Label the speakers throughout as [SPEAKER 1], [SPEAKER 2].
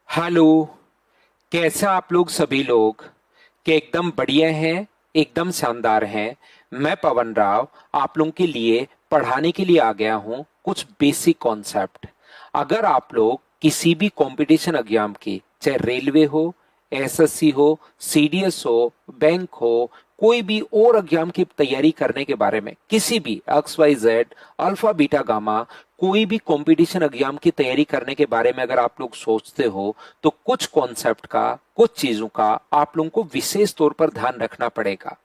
[SPEAKER 1] Hello. कैसे आप लोग सभी लोग के एकदम बढ़िया हैं, एकदम शानदार हैं। मैं पवन राव आप लोगों के लिए पढ़ाने के लिए आ गया हूं कुछ बेसिक कॉन्सेप्ट। अगर आप लोग किसी भी कंपटीशन एग्जाम की, चाहे रेलवे हो, एसएससी हो, सीडीएस हो, बैंक हो, कोई भी और एग्जाम की तैयारी करने के बारे में, किसी भी X Y Z alpha beta gamma कोई भी कंपटीशन एग्जाम की तैयारी करने के बारे में अगर आप लोग सोचते हो तो कुछ कॉन्सेप्ट का, कुछ चीजों का आप लोगों को विशेष तौर पर ध्यान रखना पड़ेगा।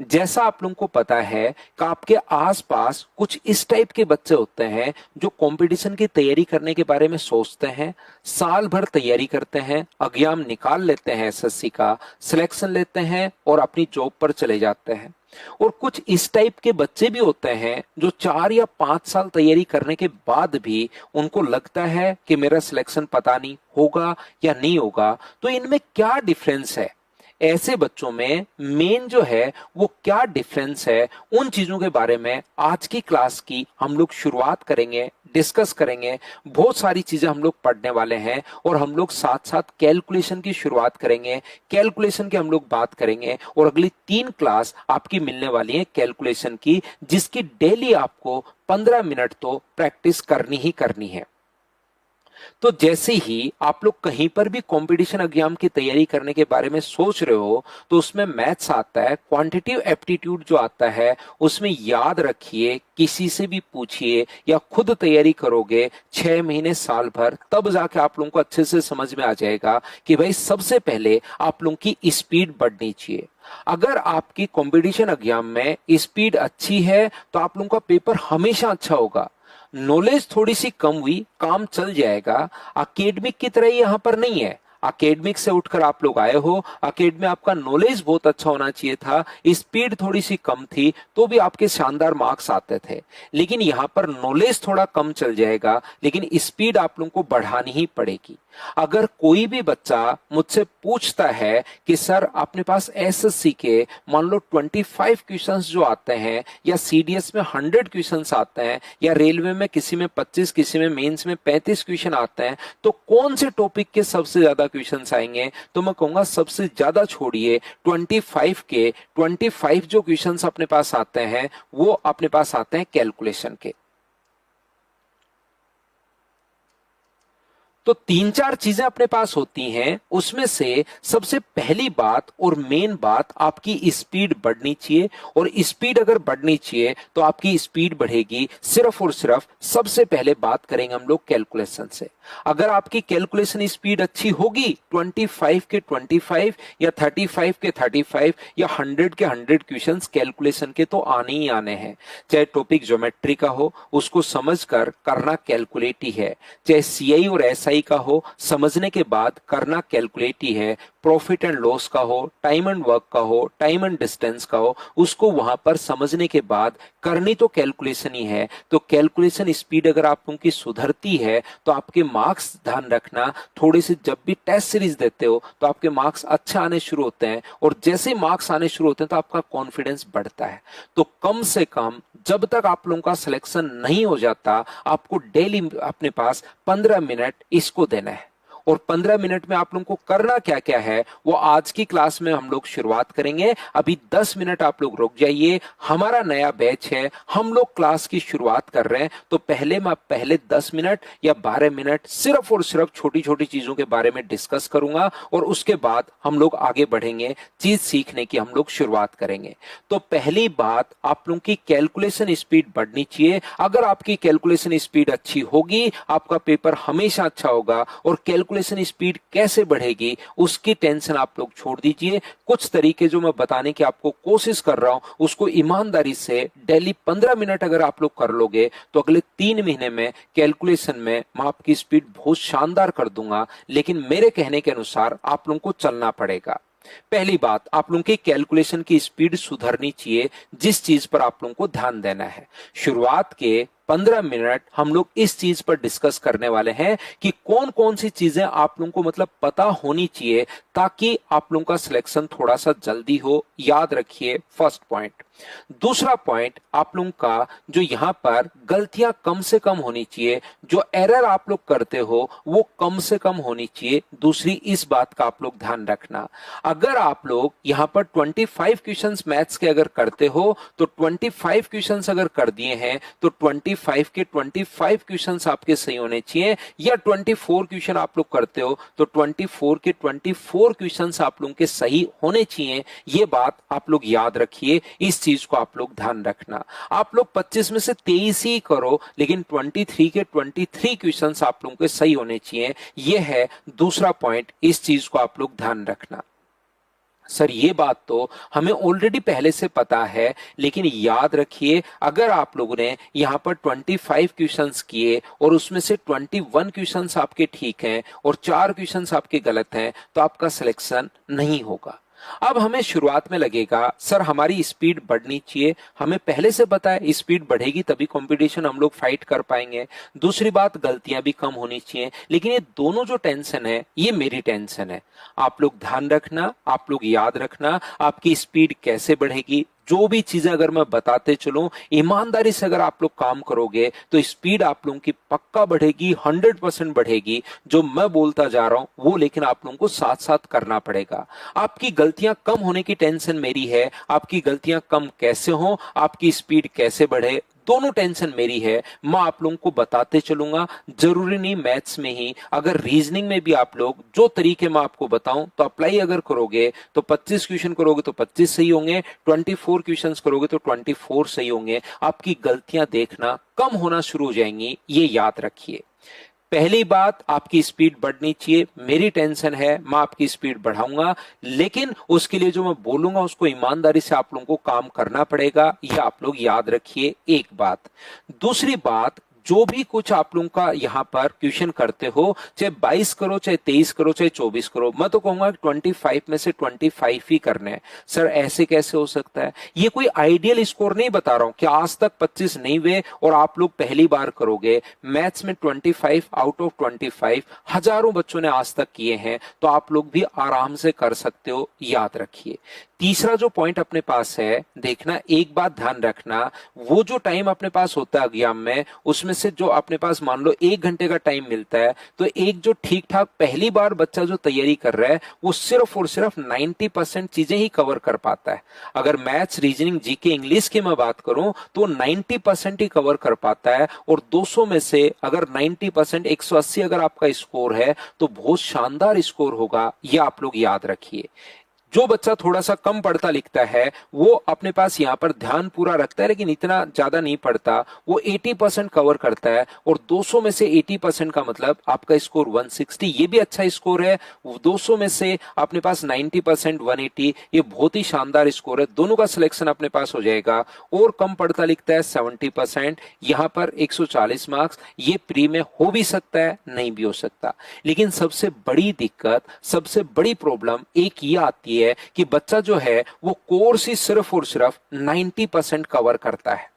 [SPEAKER 1] जैसा आप लोगों को पता है कि आपके आसपास कुछ इस टाइप के बच्चे होते हैं जो कंपटीशन की तैयारी करने के बारे में सोचते हैं, साल भर तैयारी करते हैं, एग्जाम निकाल लेते हैं, एसएससी का सिलेक्शन लेते हैं और अपनी जॉब पर चले जाते हैं। और कुछ इस टाइप के बच्चे भी होते हैं जो 4 या 5 साल तैयारी करने के बाद भी उनको लगता है कि मेरा सिलेक्शन पता नहीं होगा या नहीं होगा। तो इनमें क्या डिफरेंस है, ऐसे बच्चों में मेन जो है वो क्या डिफरेंस है, उन चीजों के बारे में आज की क्लास की हम लोग शुरुआत करेंगे, डिस्कस करेंगे। बहुत सारी चीजें हम लोग पढ़ने वाले हैं और हम लोग साथ साथ कैलकुलेशन की शुरुआत करेंगे। कैलकुलेशन की हम लोग बात करेंगे और अगली 3 क्लास आपकी मिलने वाली है कैलकुलेशन की, जिसकी डेली आपको 15 मिनट तो प्रैक्टिस करनी ही करनी है। तो जैसे ही आप लोग कहीं पर भी कंपटीशन एग्जाम की तैयारी करने के बारे में सोच रहे हो तो उसमें मैथ्स आता है, क्वांटिटेटिव एप्टीट्यूड जो आता है उसमें याद रखिए, किसी से भी पूछिए या खुद तैयारी करोगे 6 महीने साल भर, तब जाके आप लोगों को अच्छे से समझ में आ जाएगा कि भाई सबसे पहले आप लोगों की स्पीड बढ़नी चाहिए। अगर आपकी कंपटीशन एग्जाम में स्पीड अच्छी है तो आप लोगों का पेपर हमेशा अच्छा होगा। नॉलेज थोड़ी सी कम हुई, काम चल जाएगा। अकेडमिक की तरह यहाँ पर नहीं है। अकेडमिक से उठकर आप लोग आए हो, अकेडमिक में आपका नॉलेज बहुत अच्छा होना चाहिए था, स्पीड थोड़ी सी कम थी तो भी आपके शानदार मार्क्स आते थे। लेकिन यहाँ पर नॉलेज थोड़ा कम चल जाएगा लेकिन स्पीड आप लोगों को बढ़ानी ही पड़ेगी। अगर कोई भी बच्चा मुझसे पूछता है कि सर अपने पास एसएससी के मान लो 25 क्वेश्चंस जो आते हैं या सीडीएस में 100 क्वेश्चंस आते हैं या रेलवे में किसी में 25, किसी में मेंस में 35 क्वेश्चन आते हैं, तो कौन से टॉपिक के सबसे ज्यादा क्वेश्चंस आएंगे? तो मैं कहूंगा सबसे ज्यादा छोड़िए 25 जो क्वेश्चंस अपने पास आते हैं वो अपने पास आते हैं कैलकुलेशन के। तो 3-4 चीजें अपने पास होती हैं, उसमें से सबसे पहली बात और मेन बात आपकी स्पीड बढ़नी चाहिए। और स्पीड अगर बढ़नी चाहिए तो आपकी स्पीड बढ़ेगी सिर्फ और सिर्फ, सबसे पहले बात करेंगे हम लोग कैलकुलेशन से। अगर आपकी कैलकुलेशन स्पीड अच्छी होगी 25 के 25 या 35 के 35 या 100 के 100 क्वेश्चंस कैलकुलेशन के तो आने ही आने हैं। चाहे टॉपिक ज्योमेट्री का हो उसको समझकर करना कैलकुलेट ही है, चाहे सीआई और एसआई का हो समझने के बाद करना कैलकुलेट ही है, प्रॉफिट एंड लॉस का हो, टाइम एंड वर्क का हो, टाइम एंड डिस्टेंस का हो, उसको वहां पर समझने के बाद करनी तो कैलकुलेशन ही है। तो कैलकुलेशन स्पीड अगर आप उनकी सुधरती है तो आपके मार्क्स, ध्यान रखना, थोड़े से जब भी टेस्ट सीरीज देते हो तो आपके मार्क्स अच्छे आने शुरू होते हैं और जैसे ही मार्क्स आने शुरू होते हैं तो आपका कॉन्फिडेंस बढ़ता है। तो कम से कम जब तक आप लोगों का सिलेक्शन नहीं हो जाता आपको डेली अपने पास 15 मिनट इसको देना है। और 15 मिनट में आप लोगों को करना क्या क्या है वो आज की क्लास में हम लोग शुरुआत करेंगे। अभी 10 मिनट आप लोग रुक जाइए, हमारा नया बैच है, हम लोग क्लास की शुरुआत कर रहे हैं। तो पहले 10 मिनट या 12 मिनट सिर्फ और सिर्फ छोटी छोटी चीजों के बारे में डिस्कस करूंगा और उसके बाद हम लोग आगे बढ़ेंगे, चीज सीखने की हम लोग शुरुआत करेंगे। तो पहली बात, आप लोगों की कैलकुलेशन स्पीड बढ़नी चाहिए। अगर आपकी कैलकुलेशन स्पीड अच्छी होगी आपका पेपर हमेशा अच्छा होगा। और कैलकुलेशन स्पीड कैसे बढ़ेगी उसकी टेंशन आप लोग छोड़ दीजिए। कुछ तरीके जो मैं बताने की आपको कोशिश कर रहा हूं उसको ईमानदारी से डेली 15 मिनट अगर आप लोग कर लोगे तो अगले 3 महीने में कैलकुलेशन में मैं आपकी स्पीड बहुत शानदार कर दूंगा। लेकिन मेरे कहने के अनुसार आप लोगों को चलना पड़ेगा। पहली बात, आप लोगों की कैलकुलेशन की स्पीड सुधरनी चाहिए, जिस चीज पर आप लोगों को ध्यान देना है। शुरुआत के 15 मिनट हम लोग इस चीज पर डिस्कस करने वाले हैं कि कौन कौन सी चीजें आप लोगों को मतलब पता होनी चाहिए ताकि आप लोगों का सिलेक्शन थोड़ा सा जल्दी हो। याद रखिए फर्स्ट पॉइंट। दूसरा पॉइंट आप लोगों का जो यहां पर गलतियां कम से कम होनी चाहिए, जो एरर आप लोग करते हो वो कम से कम होनी चाहिए। दूसरी इस बात का आप लोग ध्यान रखना, अगर आप लोग यहां पर 25 क्वेश्चंस मैथ्स के अगर करते हो तो 25 क्वेश्चंस अगर कर दिए हैं तो 25 के 25 क्वेश्चंस आपके सही होने चाहिए, या 24 क्वेश्चन आप लोग करते हो तो 24 के 24 क्वेश्चंस आप लोगों के सही होने चाहिए। ये बात आप लोग याद रखिए, इस चीज को आप लोग ध्यान रखना। आप लोग 25 में से 23 ही करो, लेकिन 23 के 23 क्वेश्चंस आप लोगों के सही होने चाहिए। यह है दूसरा पॉइंट, इस चीज को आप लोग ध्यान रखना। सर ये बात तो हमें ऑलरेडी पहले से पता है, लेकिन याद रखिए अगर आप लोगों ने यहां पर 25 क्वेश्चंस किए और उसमें से 21 क्वेश्चंस आपके ठीक हैं और 4 क्वेश्चंस आपके गलत हैं तो आपका सिलेक्शन नहीं होगा। अब हमें शुरुआत में लगेगा सर हमारी स्पीड बढ़नी चाहिए, हमें पहले से पता है स्पीड बढ़ेगी तभी कंपटीशन हम लोग फाइट कर पाएंगे। दूसरी बात गलतियां भी कम होनी चाहिए, लेकिन ये दोनों जो टेंशन है ये मेरी टेंशन है। आप लोग ध्यान रखना, आप लोग याद रखना आपकी स्पीड कैसे बढ़ेगी। जो भी चीजें अगर मैं बताते चलूं ईमानदारी से अगर आप लोग काम करोगे तो स्पीड आप लोगों की पक्का बढ़ेगी, 100% बढ़ेगी। जो मैं बोलता जा रहा हूं वो लेकिन आप लोगों को साथ साथ करना पड़ेगा। आपकी गलतियां कम होने की टेंशन मेरी है, आपकी गलतियां कम कैसे हो, आपकी स्पीड कैसे बढ़े, दोनों टेंशन मेरी है। मैं आप लोगों को बताते चलूंगा, जरूरी नहीं मैथ्स में ही, अगर रीजनिंग में भी आप लोग जो तरीके मैं आपको बताऊं तो अप्लाई अगर करोगे तो 25 क्वेश्चन करोगे तो 25 सही होंगे, 24 क्वेश्चंस करोगे तो 24 सही होंगे। आपकी गलतियां देखना कम होना शुरू हो जाएंगी, ये याद रखिए। पहली बात आपकी स्पीड बढ़नी चाहिए, मेरी टेंशन है, मैं आपकी स्पीड बढ़ाऊंगा, लेकिन उसके लिए जो मैं बोलूंगा उसको ईमानदारी से आप लोगों को काम करना पड़ेगा। ये आप लोग याद रखिए एक बात। दूसरी बात, जो भी कुछ आप लोगों का यहां पर क्वेश्चन करते हो, चाहे 22 करो, चाहे 23 करो, चाहे 24 करो, मैं तो कहूंगा 25 में से 25 ही करने हैं। सर ऐसे कैसे हो सकता है? ये कोई आइडियल स्कोर नहीं बता रहा हूं कि आज तक 25 नहीं हुए और आप लोग पहली बार करोगे। मैथ्स में 25 आउट ऑफ 25 हजारों बच्चों ने आज तक किए हैं, तो आप लोग भी आराम से कर सकते हो, याद रखिए। तीसरा जो पॉइंट अपने पास है, देखना एक बात ध्यान रखना, वो जो टाइम अपने पास होता है एग्जाम में, उसमें से जो अपने पास मान लो 1 घंटे का टाइम मिलता है, तो एक जो ठीक ठाक पहली बार बच्चा जो तैयारी कर रहा है वो सिर्फ और सिर्फ 90% चीजें ही कवर कर पाता है। अगर मैथ्स, रीजनिंग, जीके, इंग्लिश की मैं बात करूं तो 90% ही कवर कर पाता है, और 200 में से अगर 90%, 180 अगर आपका स्कोर है तो बहुत शानदार स्कोर होगा, ये आप लोग याद रखिए। जो बच्चा थोड़ा सा कम पढ़ता लिखता है वो अपने पास यहाँ पर ध्यान पूरा रखता है लेकिन इतना ज्यादा नहीं पढ़ता, वो 80% कवर करता है, और 200 में से 80% का मतलब आपका स्कोर 160, ये भी अच्छा स्कोर है। 200 में से अपने पास 90% 180, ये बहुत ही शानदार स्कोर है, दोनों का सिलेक्शन अपने पास हो जाएगा। और कम पढ़ता लिखता है 70%, यहाँ पर 140 मार्क्स, ये प्री में हो भी सकता है, नहीं भी हो सकता। लेकिन सबसे बड़ी दिक्कत, सबसे बड़ी प्रॉब्लम एक ये आती है कि बच्चा जो है वो कोर्स ही सिर्फ और सिर्फ 90% कवर करता है।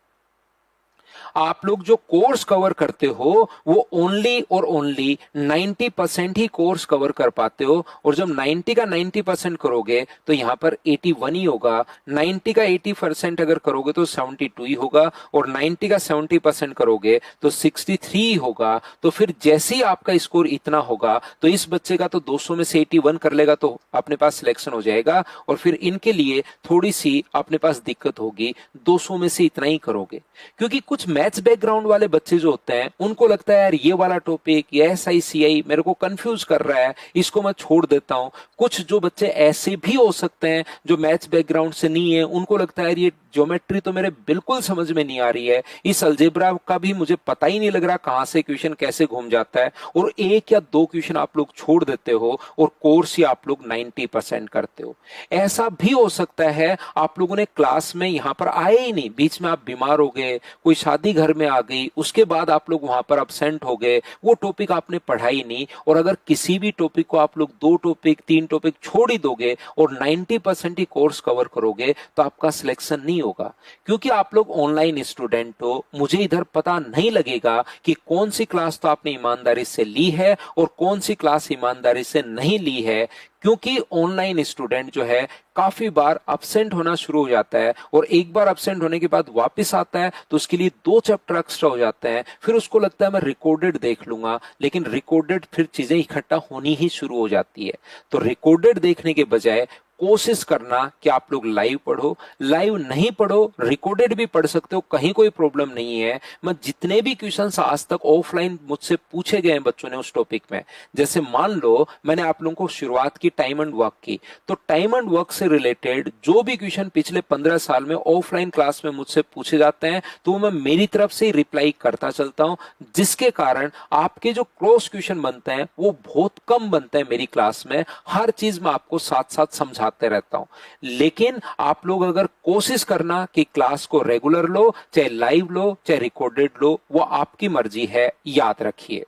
[SPEAKER 1] आप लोग जो कोर्स कवर करते हो वो ओनली और ओनली 90% ही कोर्स कवर कर पाते हो, और जब 90 का 90% करोगे तो यहां पर 81 ही होगा। 90 का 80% अगर करोगे तो 72 ही होगा, और 90 का 70% करोगे तो 63 ही होगा। तो फिर जैसे ही आपका स्कोर इतना होगा तो इस बच्चे का तो 200 में से 81 कर लेगा तो अपने पास सिलेक्शन हो जाएगा, और फिर इनके लिए थोड़ी सी अपने पास दिक्कत होगी, 200 में से इतना ही करोगे। क्योंकि कुछ मैथ्स बैकग्राउंड वाले बच्चे जो होते हैं उनको लगता है यार ये वाला टॉपिक, ये SICI मेरे को कंफ्यूज कर रहा है, इसको मैं छोड़ देता हूं। कुछ जो बच्चे ऐसे भी हो सकते हैं जो मैथ्स बैकग्राउंड से नहीं है, उनको लगता है ये ज्योमेट्री तो मेरे बिल्कुल समझ में नहीं आ रही है, इस अलजेब्रा का भी मुझे पता ही नहीं लग रहा कहां से क्वेश्चन कैसे घूम जाता है, और 1 या 2 क्वेश्चन आप लोग छोड़ देते हो और कोर्स ही आप लोग 90% करते हो। ऐसा भी हो सकता है आप लोगों ने क्लास में यहां पर आए ही नहीं, बीच में आप बीमार हो गए, कोई शादी घर में आ गई, उसके बाद आप लोग वहां पर अब्सेंट हो गए, वो टॉपिक आपने पढ़ा ही नहीं, और अगर किसी भी टॉपिक को आप लोग 2 टॉपिक 3 टॉपिक छोड़ ही दोगे और 90% ही कोर्स कवर करोगे तो आपका सिलेक्शन नहीं होगा। क्योंकि आप लोग ऑनलाइन स्टूडेंट हो, मुझे इधर पता नहीं लगेगा कि कौन सी क्लास तो आपने ईमानदारी से ली है और कौन सी क्लास ईमानदारी से नहीं ली है। क्योंकि ऑनलाइन स्टूडेंट जो है काफी बार अब्सेंट होना शुरू हो जाता है, और एक बार अब्सेंट होने के बाद वापस आता है तो उसके लिए 2 चैप्टर एक्स्ट्रा हो जाते हैं, फिर उसको लगता है मैं रिकॉर्डेड देख लूंगा, लेकिन रिकॉर्डेड फिर चीजें इकट्ठा होनी ही शुरू हो जाती है। तो रिकॉर्डेड देखने के बजाय कोशिश करना कि आप लोग लाइव पढ़ो। लाइव नहीं पढ़ो, रिकॉर्डेड भी पढ़ सकते हो, कहीं कोई प्रॉब्लम नहीं है। मैं जितने भी क्वेश्चंस आज तक ऑफलाइन मुझसे पूछे गए हैं बच्चों ने उस टॉपिक में, जैसे मान लो मैंने आप लोगों को शुरुआत की टाइम एंड वर्क की, तो टाइम एंड वर्क से रिलेटेड जो भी क्वेश्चन पिछले 15 साल में ऑफलाइन क्लास में मुझसे पूछे जाते हैं तो मैं मेरी तरफ से रिप्लाई करता चलता हूं, जिसके कारण आपके जो क्रॉस क्वेश्चन बनते हैं वो बहुत कम बनते हैं मेरी क्लास में। हर चीज मैं आपको साथ साथ समझाते रहता हूं। लेकिन आप लोग अगर कोशिश करना कि क्लास को रेगुलर लो, चाहे लाइव लो चाहे रिकॉर्डेड लो, वो आपकी मर्जी है, याद रखिए।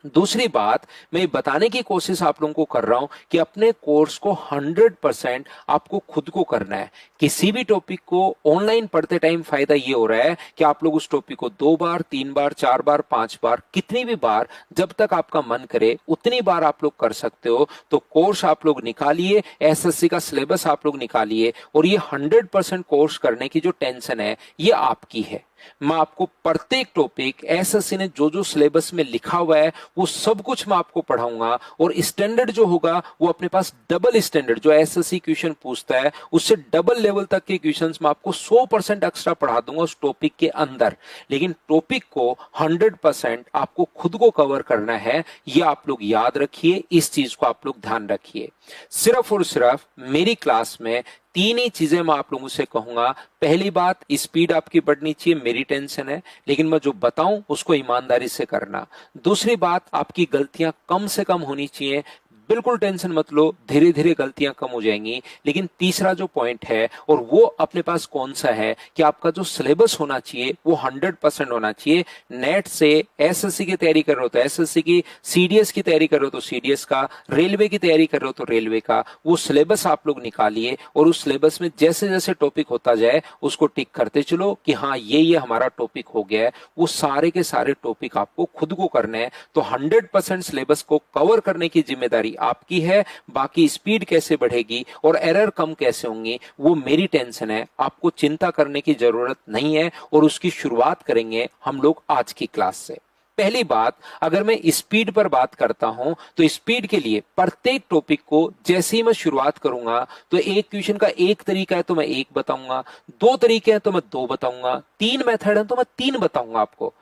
[SPEAKER 1] दूसरी बात मैं बताने की कोशिश आप लोगों को कर रहा हूं कि अपने कोर्स को 100% आपको खुद को करना है। किसी भी टॉपिक को ऑनलाइन पढ़ते टाइम फायदा ये हो रहा है कि आप लोग उस टॉपिक को 2 बार 3 बार 4 बार 5 बार कितनी भी बार जब तक आपका मन करे उतनी बार आप लोग कर सकते हो। तो कोर्स आप लोग निकालिए, एसएससी का सिलेबस आप लोग निकालिए, और ये 100% कोर्स करने की जो टेंशन है ये आपकी है। मैं आपको प्रत्येक टॉपिक एसएससी ने जो जो सिलेबस में लिखा हुआ है वो सब कुछ मैं आपको पढ़ाऊंगा, और स्टैंडर्ड जो होगा वो अपने पास डबल स्टैंडर्ड जो एसएससी क्वेश्चन पूछता है उससे डबल लेवल तक के क्वेश्चंस मैं आपको 100% एक्स्ट्रा पढ़ा दूंगा उस टॉपिक के अंदर। लेकिन टॉपिक को 100% आपको खुद को कवर करना है, ये आप लोग याद रखिए, इस चीज को आप लोग ध्यान रखिए। सिर्फ और सिर्फ मेरी क्लास में 3 ही चीजें मैं आप लोगों से कहूंगा। पहली बात, स्पीड आपकी बढ़नी चाहिए, मेरी टेंशन है, लेकिन मैं जो बताऊं उसको ईमानदारी से करना। दूसरी बात, आपकी गलतियां कम से कम होनी चाहिए, बिल्कुल टेंशन मत लो, धीरे धीरे गलतियां कम हो जाएंगी। लेकिन तीसरा जो पॉइंट है और वो अपने पास कौन सा है कि आपका जो सिलेबस होना चाहिए वो 100% होना चाहिए। नेट से एसएससी की तैयारी कर रहे हो तो एसएससी की, सीडीएस की तैयारी कर रहे हो तो सीडीएस का, रेलवे की तैयारी कर रहे हो तो रेलवे का, वो सिलेबस आप लोग निकालिए और उस सिलेबस में जैसे जैसे टॉपिक होता जाए उसको टिक करते चलो कि हाँ ये हमारा टॉपिक हो गया है। वो सारे के सारे टॉपिक आपको खुद को करने हैं। तो 100% सिलेबस को कवर करने की जिम्मेदारी आपकी है। बाकी स्पीड कैसे बढ़ेगी और एरर कम कैसे होंगी वो मेरी टेंशन है, आपको चिंता करने की जरूरत नहीं है। और उसकी शुरुआत करेंगे हम लोग आज की क्लास से। पहली बात, अगर मैं स्पीड पर बात करता हूं तो स्पीड के लिए प्रत्येक टॉपिक को जैसे ही मैं शुरुआत करूंगा तो एक क्वेश्चन का एक तरीका है तो मैं एक बताऊंगा, 2 तरीके हैं तो मैं 2 बताऊंगा, 3 मेथड है तो मैं 3 बताऊंगा आपको।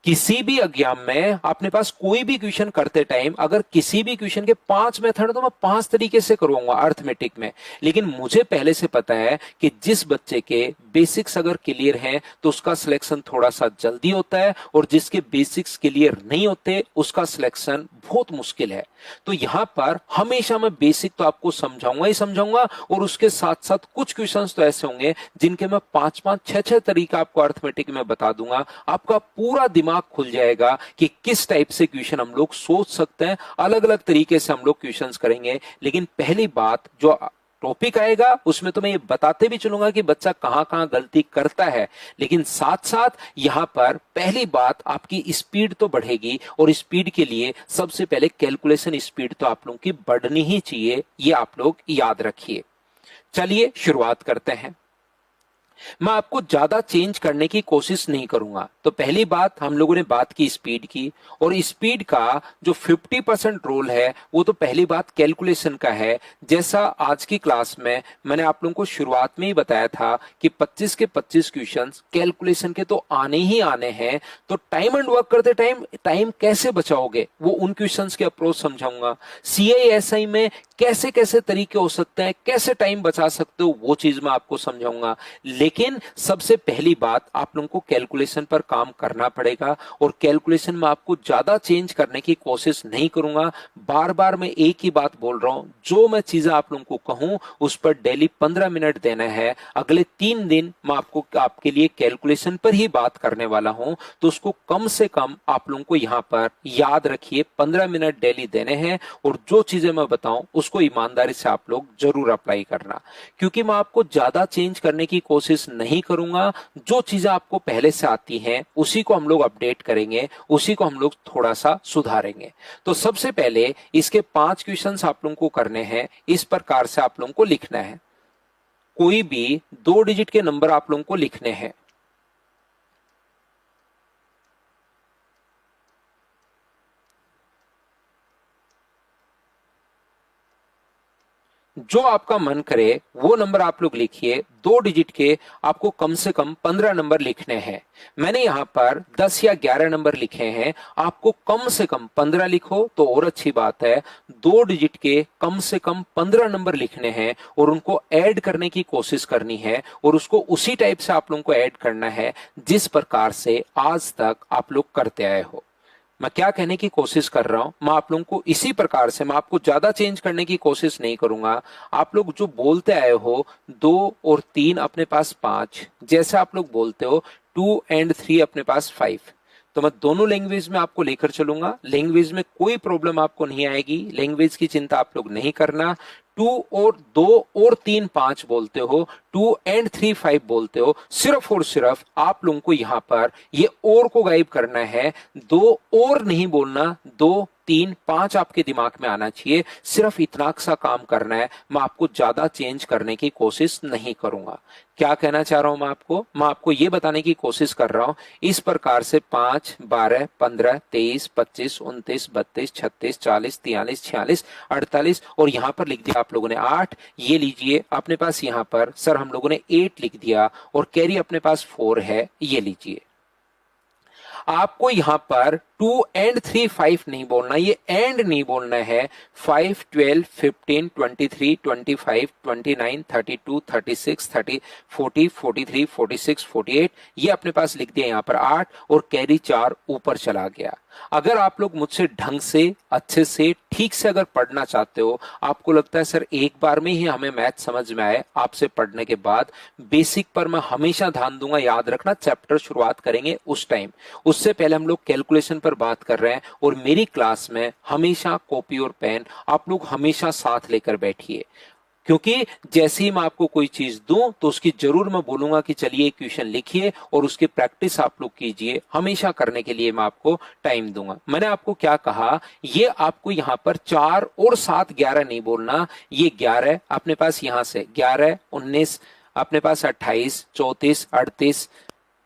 [SPEAKER 1] किसी भी एग्जाम में अपने पास कोई भी क्वेश्चन करते टाइम अगर किसी भी क्वेश्चन के 5 मेथड तो मैं 5 तरीके से करवाऊंगा अर्थमेटिक में। लेकिन मुझे पहले से पता है कि जिस बच्चे के बेसिक्स अगर क्लियर हैं तो उसका सिलेक्शन थोड़ा सा जल्दी होता है, और जिसके बेसिक्स क्लियर नहीं होते उसका सिलेक्शन बहुत मुश्किल है। तो यहां पर हमेशा मैं बेसिक तो आपको समझाऊंगा ही समझाऊंगा, और उसके साथ साथ कुछ क्वेश्चंस तो ऐसे होंगे जिनके मैं 5-5 6-6 तरीका आपको अर्थमेटिक में बता दूंगा। आपका पूरा दिमाग खुल जाएगा कि किस टाइप से क्वेश्चन हम लोग सोच सकते हैं, अलग अलग तरीके से हम लोग क्वेश्चंस करेंगे। लेकिन पहली बात, जो टॉपिक आएगा उसमें तो मैं ये बताते भी चलूंगा कि बच्चा कहां कहां गलती करता है, लेकिन साथ साथ यहां पर पहली बात आपकी स्पीड तो बढ़ेगी, और स्पीड के लिए सबसे पहले कैलकुलेशन स्पीड तो आप लोगों की बढ़नी ही चाहिए, ये आप लोग याद रखिए। चलिए शुरुआत करते हैं। मैं आपको ज्यादा चेंज करने की कोशिश नहीं करूंगा। तो पहली बात, हम लोगों ने बात की स्पीड की, और स्पीड का जो 50% रोल है वो तो पहली बात कैलकुलेशन का है। जैसा आज की क्लास में मैंने आप लोगों को शुरुआत में ही बताया था कि 25 के 25 क्वेश्चंस कैलकुलेशन के तो आने ही आने हैं। तो टाइम एंड वर्क करते टाइम टाइम कैसे बचाओगे वो उन क्वेश्चंस के अप्रोच समझाऊंगा। सीआईएसआई में कैसे कैसे तरीके हो सकते हैं, कैसे टाइम बचा सकते हो वो चीज मैं आपको समझाऊंगा। लेकिन सबसे पहली बात आप लोगों को कैलकुलेशन पर काम करना पड़ेगा, और कैलकुलेशन में आपको ज्यादा चेंज करने की कोशिश नहीं करूंगा। बार बार मैं एक ही बात बोल रहा हूं, जो मैं चीजें आप लोगों को कहूं उस पर डेली 15 मिनट देना है। अगले 3 दिन मैं आपको आपके लिए कैलकुलेशन पर ही बात करने वाला हूं, तो उसको कम से कम आप लोगों को यहां पर याद रखिए 15 मिनट डेली देने हैं, और जो चीजें मैं बताऊं उसको ईमानदारी से आप लोग जरूर अप्लाई करना, क्योंकि मैं आपको ज्यादा चेंज करने की कोशिश नहीं करूंगा। जो चीजें आपको पहले से आती हैं उसी को हम लोग अपडेट करेंगे, उसी को हम लोग थोड़ा सा सुधारेंगे। तो सबसे पहले इसके 5 क्वेश्चंस आप लोगों को करने हैं। इस प्रकार से आप लोगों को लिखना है, कोई भी 2 डिजिट के नंबर आप लोगों को लिखने हैं। जो आपका मन करे वो नंबर आप लोग लिखिए। 2 डिजिट के आपको कम से कम 15 नंबर लिखने हैं। मैंने यहां पर 10 या 11 नंबर लिखे हैं, आपको कम से कम 15 लिखो तो और अच्छी बात है। 2 डिजिट के कम से कम 15 नंबर लिखने हैं और उनको ऐड करने की कोशिश करनी है, और उसको उसी टाइप से आप लोगों को ऐड करना है जिस प्रकार से आज तक आप लोग करते आए हो। मैं क्या कहने की कोशिश कर रहा हूं, मैं आप लोगों को इसी प्रकार से, मैं आपको ज्यादा चेंज करने की कोशिश नहीं करूंगा। आप लोग जो बोलते आए हो 2 और 3 अपने पास 5, जैसे आप लोग बोलते हो 2 एंड 3 अपने पास 5, तो मैं दोनों लैंग्वेज में आपको लेकर चलूंगा। लैंग्वेज में कोई प्रॉब्लम आपको नहीं आएगी, लैंग्वेज की चिंता आप लोग नहीं करना। 2 और 2 और 3 5 बोलते हो, 2 एंड 3 5 बोलते हो, सिर्फ और सिर्फ आप लोगों को यहां पर ये और को गायब करना है। 2 और नहीं बोलना, 2 3 5 आपके दिमाग में आना चाहिए, सिर्फ इतना सा काम करना है। मैं आपको ज्यादा चेंज करने की कोशिश नहीं करूंगा। क्या कहना चाह रहा हूं मैं आपको ये बताने की कोशिश कर रहा हूं। इस प्रकार से 5 12 15 23 25 29 32 36 40 43 46 48, और यहां पर लिख दिया आप लोगों ने 8। ये लीजिए अपने पास यहां पर सर हम लोगों ने 8 लिख दिया, और कैरी अपने पास 4 है, ये लीजिए। आपको यहां पर 2 एंड 3 5 नहीं बोलना, ये एंड नहीं बोलना है। 5 12 15 23 25 29 32 36 30 40 43 46 48, ये अपने पास लिख दिया यहां पर 8, और कैरी 4 ऊपर चला गया। अगर आप लोग मुझसे ढंग से, अच्छे से, ठीक से अगर पढ़ना चाहते हो, आपको लगता है सर एक बार में ही हमें मैथ समझ में आए, आपसे पढ़ने के बाद बेसिक पर मैं हमेशा ध्यान दूंगा। याद रखना, चैप्टर शुरुआत करेंगे उस टाइम, उससे पहले हम लोग कैलकुलेशन पर बात कर रहे हैं, और मेरी क्लास में हमेशा कॉपी और पेन आप लोग हमेशा साथ लेकर बैठिए, क्योंकि जैसे ही मैं आपको कोई चीज दूं तो उसकी जरूर मैं बोलूंगा कि चलिए क्वेश्चन लिखिए और उसकी प्रैक्टिस आप लोग कीजिए। हमेशा करने के लिए मैं आपको टाइम दूंगा। मैंने आपको क्या कहा, ये आपको यहां पर 4 और 7 11 नहीं बोलना, ये 11 अपने पास, यहां से 11 19 अपने पास, 28 34 38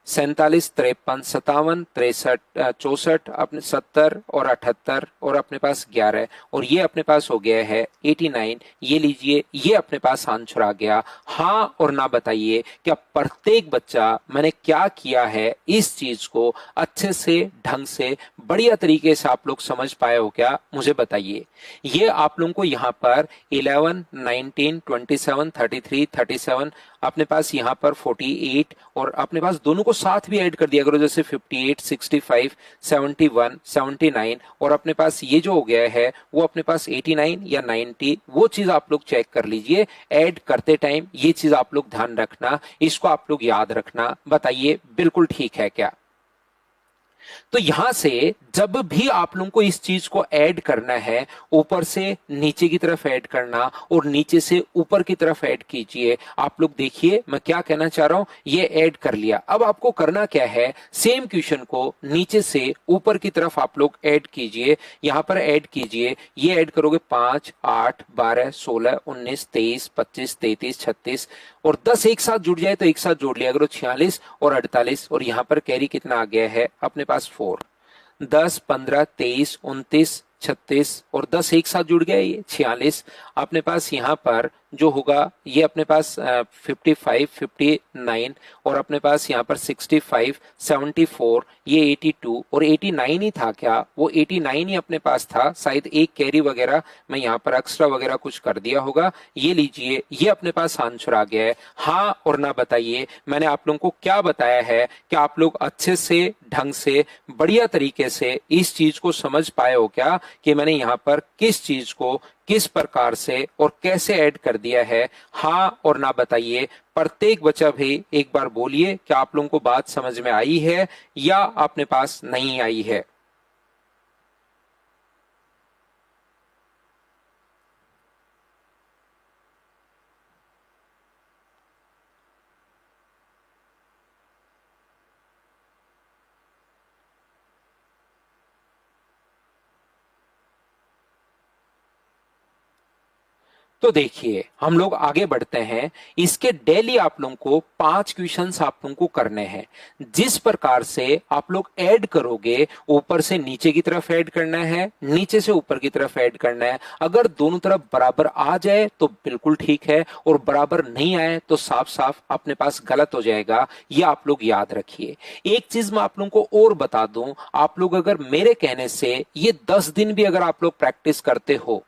[SPEAKER 1] 47 53 57 63 64 अपने 70 और 78, और अपने पास 11, और ये अपने पास हो गया है 89। ये लीजिए, ये अपने पास आंसर आ गया। हाँ और ना बताइए, क्या प्रत्येक बच्चा मैंने क्या किया है इस चीज को अच्छे से, ढंग से, बढ़िया तरीके से आप लोग समझ पाए हो क्या, मुझे बताइए। ये आप लोगों को यहाँ पर 11 19 27 33 37 अपने पास, यहाँ पर 48, और अपने पास दोनों को साथ भी ऐड कर दिया करो, जैसे 58 65 71 79, और अपने पास ये जो हो गया है वो अपने पास 89 या 90, वो चीज आप लोग चेक कर लीजिए ऐड करते टाइम। ये चीज आप लोग ध्यान रखना, इसको आप लोग याद रखना। बताइए बिल्कुल ठीक है क्या? तो यहां से जब भी आप लोगों को इस चीज को ऐड करना है, ऊपर से नीचे की तरफ ऐड करना और नीचे से ऊपर की तरफ ऐड कीजिए। आप लोग देखिए मैं क्या कहना चाह रहा हूं, ये ऐड कर लिया। अब आपको करना क्या है, सेम क्वेश्चन को नीचे से ऊपर की तरफ आप लोग ऐड कीजिए। यहां पर ऐड कीजिए, ये ऐड करोगे 5 8 12 16 19 23 25 33 36, और 10 एक साथ जुड़ जाए तो एक साथ जोड़ लिया करो, 46 और 48, और यहां पर कैरी कितना आ गया है अपने पास 4। 10 15 23 29 36, और 10 एक साथ जुड़ गया, ये 46 अपने पास। यहां पर जो होगा ये अपने पास 55, 59 और अपने पास यहाँ पर 65, 74, ये 82 और 89 ही था क्या? वो 89 ही अपने पास था, शायद एक कैरी वगैरह मैं यहाँ पर एक्स्ट्रा वगैरह कुछ कर दिया होगा। ये लीजिए, ये अपने पास आंसर आ गया है। हाँ और ना बताइए, मैंने आप लोगों को क्या बताया है कि आप लोग अच्छे से ढंग से बढ़िया तरीके से इस चीज को समझ पाए हो क्या कि मैंने यहाँ पर किस चीज को किस प्रकार से और कैसे ऐड कर दिया है? हाँ और ना बताइए, प्रत्येक बच्चा भी एक बार बोलिए कि आप लोगों को बात समझ में आई है या अपने पास नहीं आई है। तो देखिए, हम लोग आगे बढ़ते हैं। इसके डेली आप लोगों को 5 क्वेश्चंस आप लोगों को करने हैं। जिस प्रकार से आप लोग ऐड करोगे, ऊपर से नीचे की तरफ ऐड करना है, नीचे से ऊपर की तरफ ऐड करना है। अगर दोनों तरफ बराबर आ जाए तो बिल्कुल ठीक है, और बराबर नहीं आए तो साफ साफ अपने पास गलत हो जाएगा। ये आप लोग याद रखिए। एक चीज मैं आप लोगों को और बता दूं, आप लोग अगर मेरे कहने से ये 10 दिन भी अगर आप लोग प्रैक्टिस करते हो,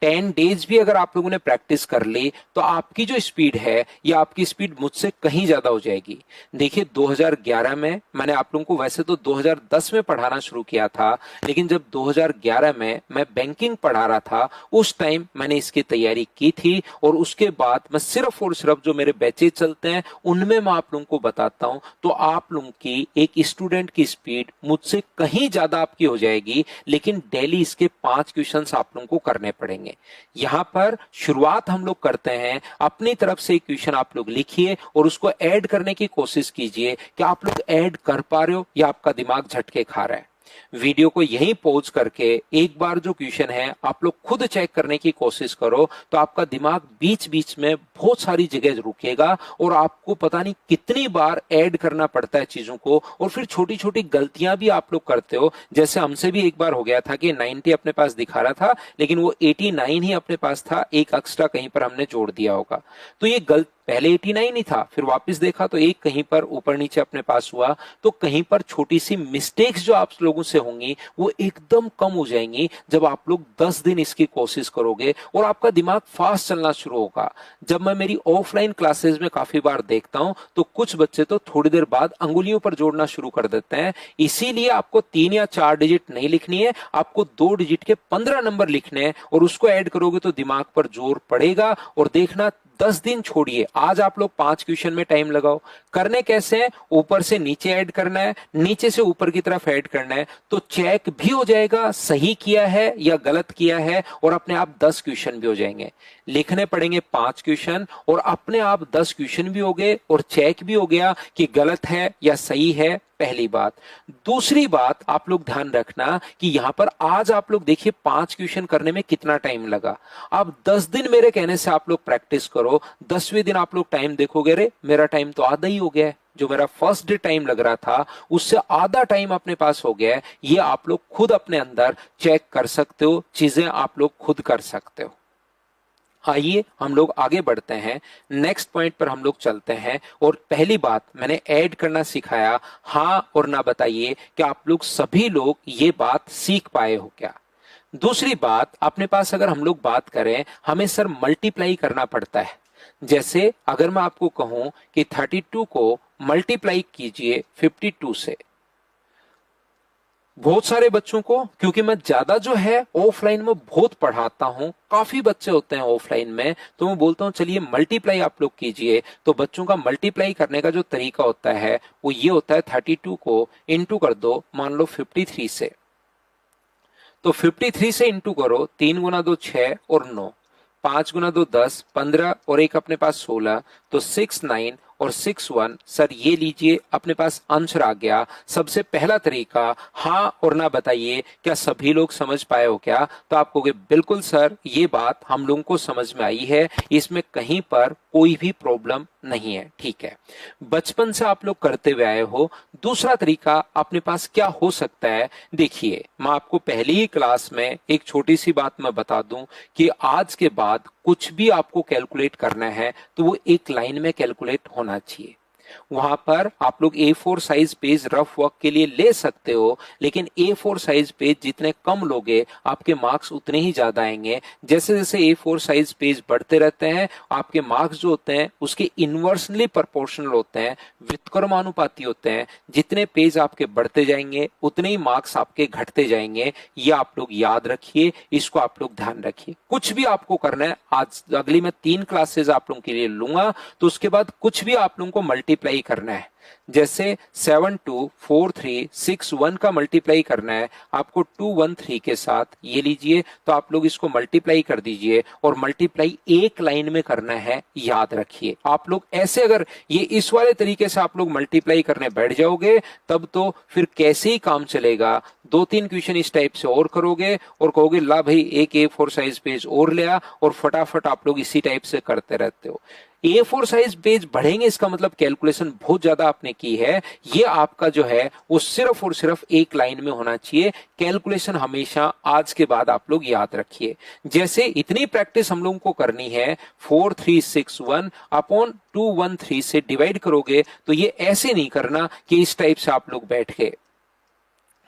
[SPEAKER 1] 10 डेज भी अगर आप लोगों ने प्रैक्टिस कर ली, तो आपकी जो स्पीड है ये आपकी स्पीड मुझसे कहीं ज्यादा हो जाएगी। देखिए, 2011 में मैंने आप लोगों को वैसे तो 2010 में पढ़ाना शुरू किया था, लेकिन जब 2011 में मैं बैंकिंग पढ़ा रहा था, उस टाइम मैंने इसकी तैयारी की थी। और उसके बाद मैं सिर्फ और सिर्फ जो मेरे बैचेज चलते हैं उनमें मैं आप लोगों को बताता हूं, तो आप लोगों की एक स्टूडेंट की स्पीड मुझसे कहीं ज्यादा आपकी हो जाएगी। लेकिन डेली इसके 5 क्वेश्चंस आप लोगों को करने पड़ेंगे। यहां पर शुरुआत हम लोग करते हैं, अपनी तरफ से क्वेश्चन आप लोग लिखिए और उसको ऐड करने की कोशिश कीजिए कि आप लोग ऐड कर पा रहे हो या आपका दिमाग झटके खा रहा है। वीडियो को यहीं पॉज करके एक बार जो क्वेश्चन है आप लोग खुद चेक करने की कोशिश करो, तो आपका दिमाग बीच बीच में बहुत सारी जगह रुकेगा और आपको पता नहीं कितनी बार ऐड करना पड़ता है चीजों को, और फिर छोटी छोटी गलतियां भी आप लोग करते हो। जैसे हमसे भी एक बार हो गया था कि 90 अपने पास दिखा रहा था, लेकिन वो 89 ही अपने पास था, एक एक्स्ट्रा कहीं पर हमने जोड़ दिया होगा। तो ये गलत, पहले 89 ही था, फिर वापस देखा तो एक कहीं पर ऊपर नीचे अपने पास हुआ। तो कहीं पर छोटी सी मिस्टेक्स जो आप लोगों से होंगी वो एकदम कम हो जाएंगी जब आप लोग 10 दिन इसकी कोशिश करोगे और आपका दिमाग फास्ट चलना शुरू होगा। जब मैं मेरी ऑफलाइन क्लासेस में काफी बार देखता हूं तो कुछ बच्चे तो थोड़ी देर बाद अंगुलियों पर जोड़ना शुरू कर देते हैं। इसीलिए आपको 3 या 4 डिजिट नहीं लिखनी है, आपको 2 डिजिट के 15 नंबर लिखने हैं, और उसको ऐड करोगे तो दिमाग पर जोर पड़ेगा। और देखना, 10 दिन छोड़िए, आज आप लोग 5 क्वेश्चन में टाइम लगाओ। करने कैसे हैं? ऊपर से नीचे ऐड करना है, नीचे से ऊपर की तरफ ऐड करना है, तो चेक भी हो जाएगा सही किया है या गलत किया है, और अपने आप 10 क्वेश्चन भी हो जाएंगे। लिखने पड़ेंगे 5 क्वेश्चन और अपने आप 10 क्वेश्चन भी हो गए और चेक भी हो गया कि गलत है या सही है। पहली बात। दूसरी बात आप लोग ध्यान रखना कि यहां पर आज आप लोग देखिए 5 क्वेश्चन करने में कितना टाइम लगा। अब 10 दिन मेरे कहने से आप लोग प्रैक्टिस करो, 10वें दिन आप लोग टाइम देखोगे, रे मेरा टाइम तो आधा ही हो गया है। जो मेरा फर्स्ट डे टाइम लग रहा था उससे आधा टाइम अपने पास हो गया है। ये आप लोग खुद अपने अंदर चेक कर सकते हो, चीजें आप लोग खुद कर सकते हो। आइए हम लोग आगे बढ़ते हैं, नेक्स्ट पॉइंट पर हम लोग चलते हैं। और पहली बात मैंने ऐड करना सिखाया, हाँ और ना बताइए कि आप लोग सभी लोग ये बात सीख पाए हो क्या। दूसरी बात, अपने पास अगर हम लोग बात करें, हमें सर मल्टीप्लाई करना पड़ता है। जैसे अगर मैं आपको कहूं कि 32 को मल्टीप्लाई कीजिए 52 से, बहुत सारे बच्चों को, क्योंकि मैं ज्यादा जो है ऑफलाइन में बहुत पढ़ाता हूं, काफी बच्चे होते हैं ऑफलाइन में, तो मैं बोलता हूं चलिए मल्टीप्लाई आप लोग कीजिए। तो बच्चों का मल्टीप्लाई करने का जो तरीका होता है वो ये होता है, 32 को इंटू कर दो मान लो 53 से, तो 53 से इंटू करो, 3 गुना 2 6 और 9, 5 गुना 2 10, 15 और एक अपने पास 16, तो 6 9 और 6 1। सर ये लीजिए अपने पास आंसर आ गया। सबसे पहला तरीका हाँ और ना बताइए, क्या सभी लोग समझ पाए हो क्या? तो आप कहोगे बिल्कुल सर, ये बात हम लोगों को समझ में आई है, इसमें कहीं पर कोई भी प्रॉब्लम नहीं है। ठीक है, बचपन से आप लोग करते हुए आए हो। दूसरा तरीका अपने पास क्या हो सकता है, देखिए मैं आपको पहली ही क्लास में एक छोटी सी बात मैं बता दूं कि आज के बाद कुछ भी आपको कैलकुलेट करना है तो वो एक लाइन में कैलकुलेट होना चाहिए। वहां पर आप लोग A4 size page rough work के लिए ले सकते हो, लेकिन A4 साइज पेज जितने कम लोगे आपके मार्क्स उतने ही ज्यादा आएंगे। जैसे जैसे A4 साइज पेज बढ़ते रहते हैं आपके मार्क्स जो होते हैं उसके इनवर्सली प्रोपोर्शनल होते हैं, व्युत्क्रमानुपाती होते हैं। जितने पेज आपके बढ़ते जाएंगे उतने ही मार्क्स आपके घटते जाएंगे। ये आप लोग याद रखिए, इसको आप लोग ध्यान रखिए। कुछ भी आपको करना है, आज अगली मैं 3 क्लासेस आप लोगों के लिए लूंगा, तो उसके बाद कुछ भी आप लोगों को मल्टीप्लाई करना है। जैसे 7 2 4 3 6 1 का मल्टीप्लाई करना है आपको 2 1 3 के साथ, ये लीजिए, तो आप लोग इसको मल्टीप्लाई कर दीजिए और मल्टीप्लाई एक लाइन में करना है, याद रखिए। आप लोग ऐसे अगर ये इस वाले तरीके से आप लोग मल्टीप्लाई करने बैठ जाओगे तब तो फिर कैसे ही काम चलेगा। 2-3 क्वेश्चन इस टाइप से और करोगे और कहोगे ला भाई एक A4 साइज पेज और ले आ, और फटाफट आप लोग इसी टाइप से करते रहते हो। A4 साइज पेज बढ़ेंगे इसका मतलब कैलकुलेशन बहुत ज्यादा आपने की है। ये आपका जो है वो सिर्फ और सिर्फ एक लाइन में होना चाहिए। कैलकुलेशन हमेशा आज के बाद आप लोग याद रखिए। जैसे इतनी प्रैक्टिस हम लोगों को करनी है, 4 3 6 1 अपॉन 2 1 3 से डिवाइड करोगे, तो ये ऐसे नहीं करना कि इस टाइप से आप लोग बैठ गए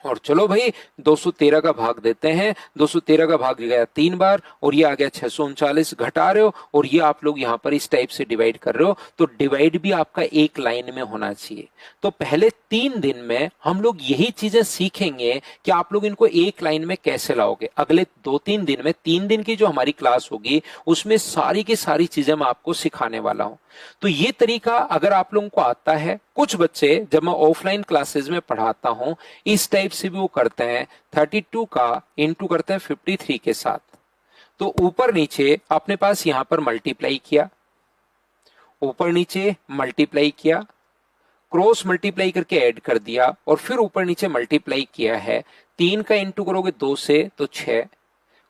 [SPEAKER 1] और चलो भाई 213 का भाग देते हैं। 213 का भाग गया 3 बार और ये आ गया 639, घटा रहे हो और ये आप लोग यहाँ पर इस टाइप से डिवाइड कर रहे हो, तो डिवाइड भी आपका एक लाइन में होना चाहिए। तो पहले 3 दिन में हम लोग यही चीजें सीखेंगे कि आप लोग इनको एक लाइन में कैसे लाओगे। अगले 2-3 दिन में, 3 दिन की जो हमारी क्लास होगी उसमें सारी की सारी चीजें मैं आपको सिखाने वाला हूं। तो ये तरीका अगर आप लोगों को आता है, कुछ बच्चे जब मैं ऑफलाइन क्लासेस में पढ़ाता हूं इस टाइप से भी वो करते हैं, 32 का इंटू करते हैं 53 के साथ। तो ऊपर नीचे अपने पास यहां पर मल्टीप्लाई किया, ऊपर नीचे मल्टीप्लाई किया, क्रॉस मल्टीप्लाई करके ऐड कर दिया और फिर ऊपर नीचे मल्टीप्लाई किया है। 3 का इंटू करोगे 2 से तो 6,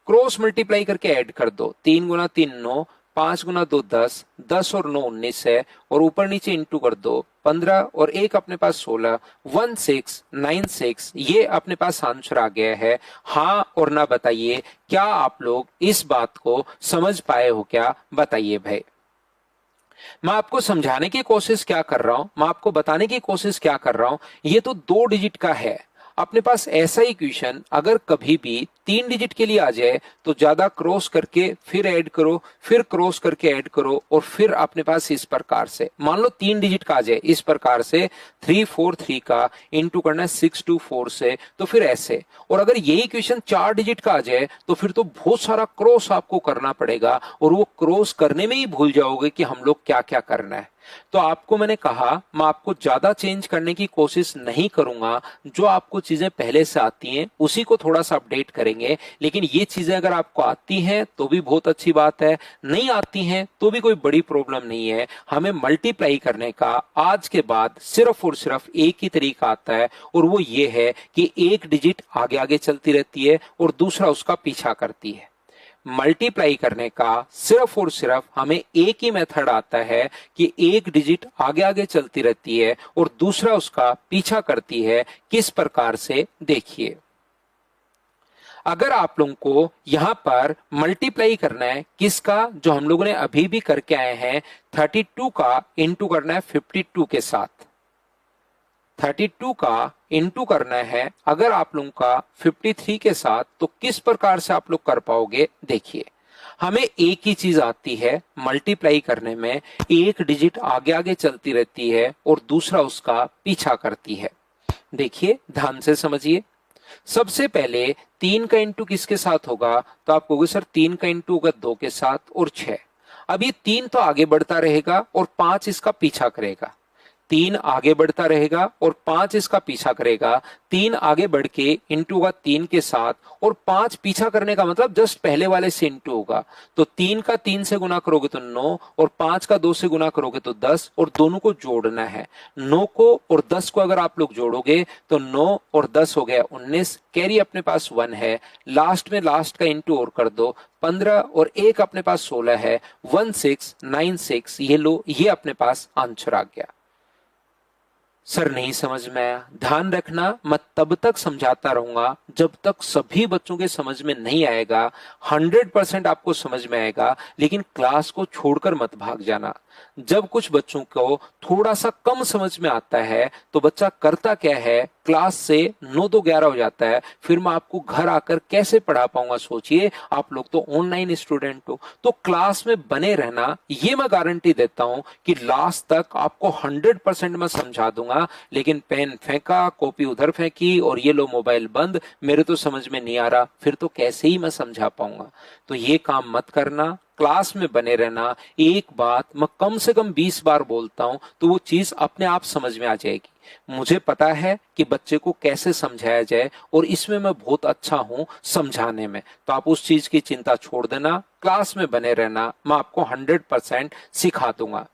[SPEAKER 1] क्रॉस मल्टीप्लाई करके ऐड कर दो, 3 गुना 3 9, 5 गुना 2 10, 10 और 9 19 है, और ऊपर नीचे इंटू कर दो 15 और एक अपने पास 16, 1696। ये अपने पास आंसर आ गया है। हाँ और ना बताइए, क्या आप लोग इस बात को समझ पाए हो क्या? बताइए भाई। मैं आपको समझाने की कोशिश क्या कर रहा हूं, मैं आपको बताने की कोशिश क्या कर रहा हूं, ये तो 2 डिजिट का है। अपने पास ऐसा ही क्वेश्चन अगर कभी भी 3 डिजिट के लिए आ जाए तो ज्यादा क्रॉस करके फिर ऐड करो, फिर क्रॉस करके ऐड करो, और फिर अपने पास इस प्रकार से मान लो 3 डिजिट का आ जाए इस प्रकार से 343 का इंटू करना है 624 से, तो फिर ऐसे। और अगर यही क्वेश्चन 4 डिजिट का आ जाए तो फिर तो बहुत सारा क्रॉस आपको करना पड़ेगा और वो क्रॉस करने में ही भूल जाओगे कि हम लोग क्या क्या करना है। तो आपको मैंने कहा मैं आपको ज्यादा चेंज करने की कोशिश नहीं करूंगा, जो आपको चीजें पहले से आती हैं उसी को थोड़ा सा अपडेट करेंगे। लेकिन ये चीजें अगर आपको आती हैं तो भी बहुत अच्छी बात है, नहीं आती हैं तो भी कोई बड़ी प्रॉब्लम नहीं है। हमें मल्टीप्लाई करने का आज के बाद सिर्फ और सिर्फ एक ही तरीका आता है, और वो ये है कि एक डिजिट आगे आगे चलती रहती है और दूसरा उसका पीछा करती है। मल्टीप्लाई करने का सिर्फ और सिर्फ हमें एक ही मेथड आता है कि एक डिजिट आगे आगे चलती रहती है और दूसरा उसका पीछा करती है। किस प्रकार से, देखिए। अगर आप लोगों को यहां पर मल्टीप्लाई करना है किसका, जो हम लोगों ने अभी भी करके आए हैं, 32 का इंटू करना है 52 के साथ। 32 का इंटू करना है अगर आप लोगों का 53 के साथ, तो किस प्रकार से आप लोग कर पाओगे, देखिए। हमें एक ही चीज आती है मल्टीप्लाई करने में, एक डिजिट आगे आगे चलती रहती है और दूसरा उसका पीछा करती है। देखिए ध्यान से समझिए। सबसे पहले 3 का इंटू किसके साथ होगा, तो आप कहोगे सर 3 का इंटू होगा 2 के साथ और 6। अब ये 3 तो आगे बढ़ता रहेगा और 5 इसका पीछा करेगा। 3 आगे बढ़ता रहेगा और 5 इसका पीछा करेगा। 3 आगे बढ़ के इंटू होगा 3 के साथ, और 5 पीछा करने का मतलब जस्ट पहले वाले से इंटू होगा। तो 3 का 3 से गुना करोगे तो 9, और 5 का 2 से गुना करोगे तो 10, और दोनों को जोड़ना है। 9 को और 10 को अगर आप लोग जोड़ोगे तो 9 और 10 हो गया 19, कैरी अपने पास 1 है। लास्ट में लास्ट का इंटू और कर दो, 15 और 1 अपने पास 16 है, 1696। ये लो, ये अपने पास आंसर आ गया। सर नहीं समझ में आया। ध्यान रखना, मैं तब तक समझाता रहूंगा जब तक सभी बच्चों के समझ में नहीं आएगा। 100% आपको समझ में आएगा, लेकिन क्लास को छोड़कर मत भाग जाना। जब कुछ बच्चों को थोड़ा सा कम समझ में आता है तो बच्चा करता क्या है, क्लास से 9-2-11 हो जाता है। फिर मैं आपको घर आकर कैसे पढ़ा पाऊंगा, सोचिए। आप लोग तो ऑनलाइन स्टूडेंट हो, तो क्लास में बने रहना, ये मैं गारंटी देता हूं कि लास्ट तक आपको 100% मैं समझा दूंगा। लेकिन पेन फेंका, कॉपी उधर फेंकी और ये लो मोबाइल बंद, मेरे तो समझ में नहीं आ रहा, फिर तो कैसे ही मैं समझा पाऊंगा। तो ये काम मत करना, क्लास में बने रहना। एक बात मैं कम से कम 20 बार बोलता हूं तो वो चीज अपने आप समझ में आ जाएगी। मुझे पता है कि बच्चे को कैसे समझाया जाए, और इसमें मैं बहुत अच्छा हूं समझाने में। तो आप उस चीज की चिंता छोड़ देना, क्लास में बने रहना, मैं आपको 100% सिखा दूंगा।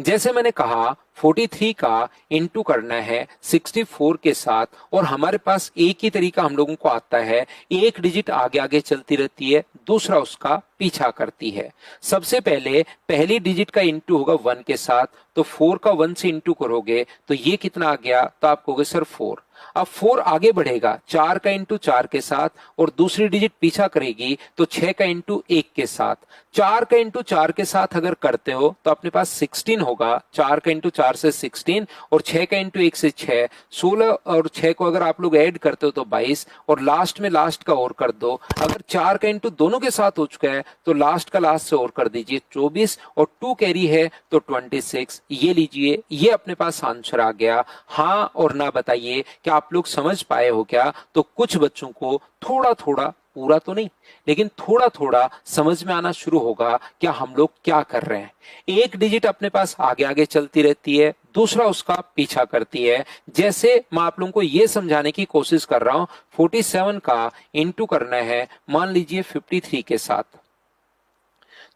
[SPEAKER 1] जैसे मैंने कहा 43 का इंटू करना है 64 के साथ, और हमारे पास एक ही तरीका हम लोगों को आता है। एक डिजिट आगे आगे चलती रहती है, दूसरा उसका पीछा करती है। सबसे पहले पहली डिजिट का इंटू होगा 1 के साथ, तो 4 का 1 से इंटू करोगे तो ये कितना आ गया, तो आप कहोगे सर 4। अब 4 आगे बढ़ेगा 4 का इंटू 4 के साथ, और दूसरी डिजिट पीछा करेगी तो 6 का इंटू 1 के साथ। 4 का इंटू 4 के साथ अगर करते हो तो अपने पास 16 होगा। 4 का इंटू 4 से 16, और 6 का इंटू 1 से 6, 16, और 6 को अगर आप लोग ऐड करते हो तो 22, और लास्ट में लास्ट का और कर दो। अगर 4 का इंटू दोनों के साथ हो चुका है तो लास्ट का लास्ट से और कर दीजिए, 24, और 2 कैरी है तो 26। ये लीजिए, ये अपने पास आंसर आ गया। हाँ और ना बताइए कि आप लोग समझ पाए हो क्या। तो कुछ बच्चों को थोड़ा थोड़ा, पूरा तो नहीं लेकिन थोड़ा थोड़ा समझ में आना शुरू होगा कि हम लोग क्या कर रहे हैं। एक डिजिट अपने पास आगे आगे चलती रहती है, दूसरा उसका पीछा करती है। जैसे मैं आप लोगों को यह समझाने की कोशिश कर रहा हूं, 47 का इंटू करना है मान लीजिए 53 के साथ।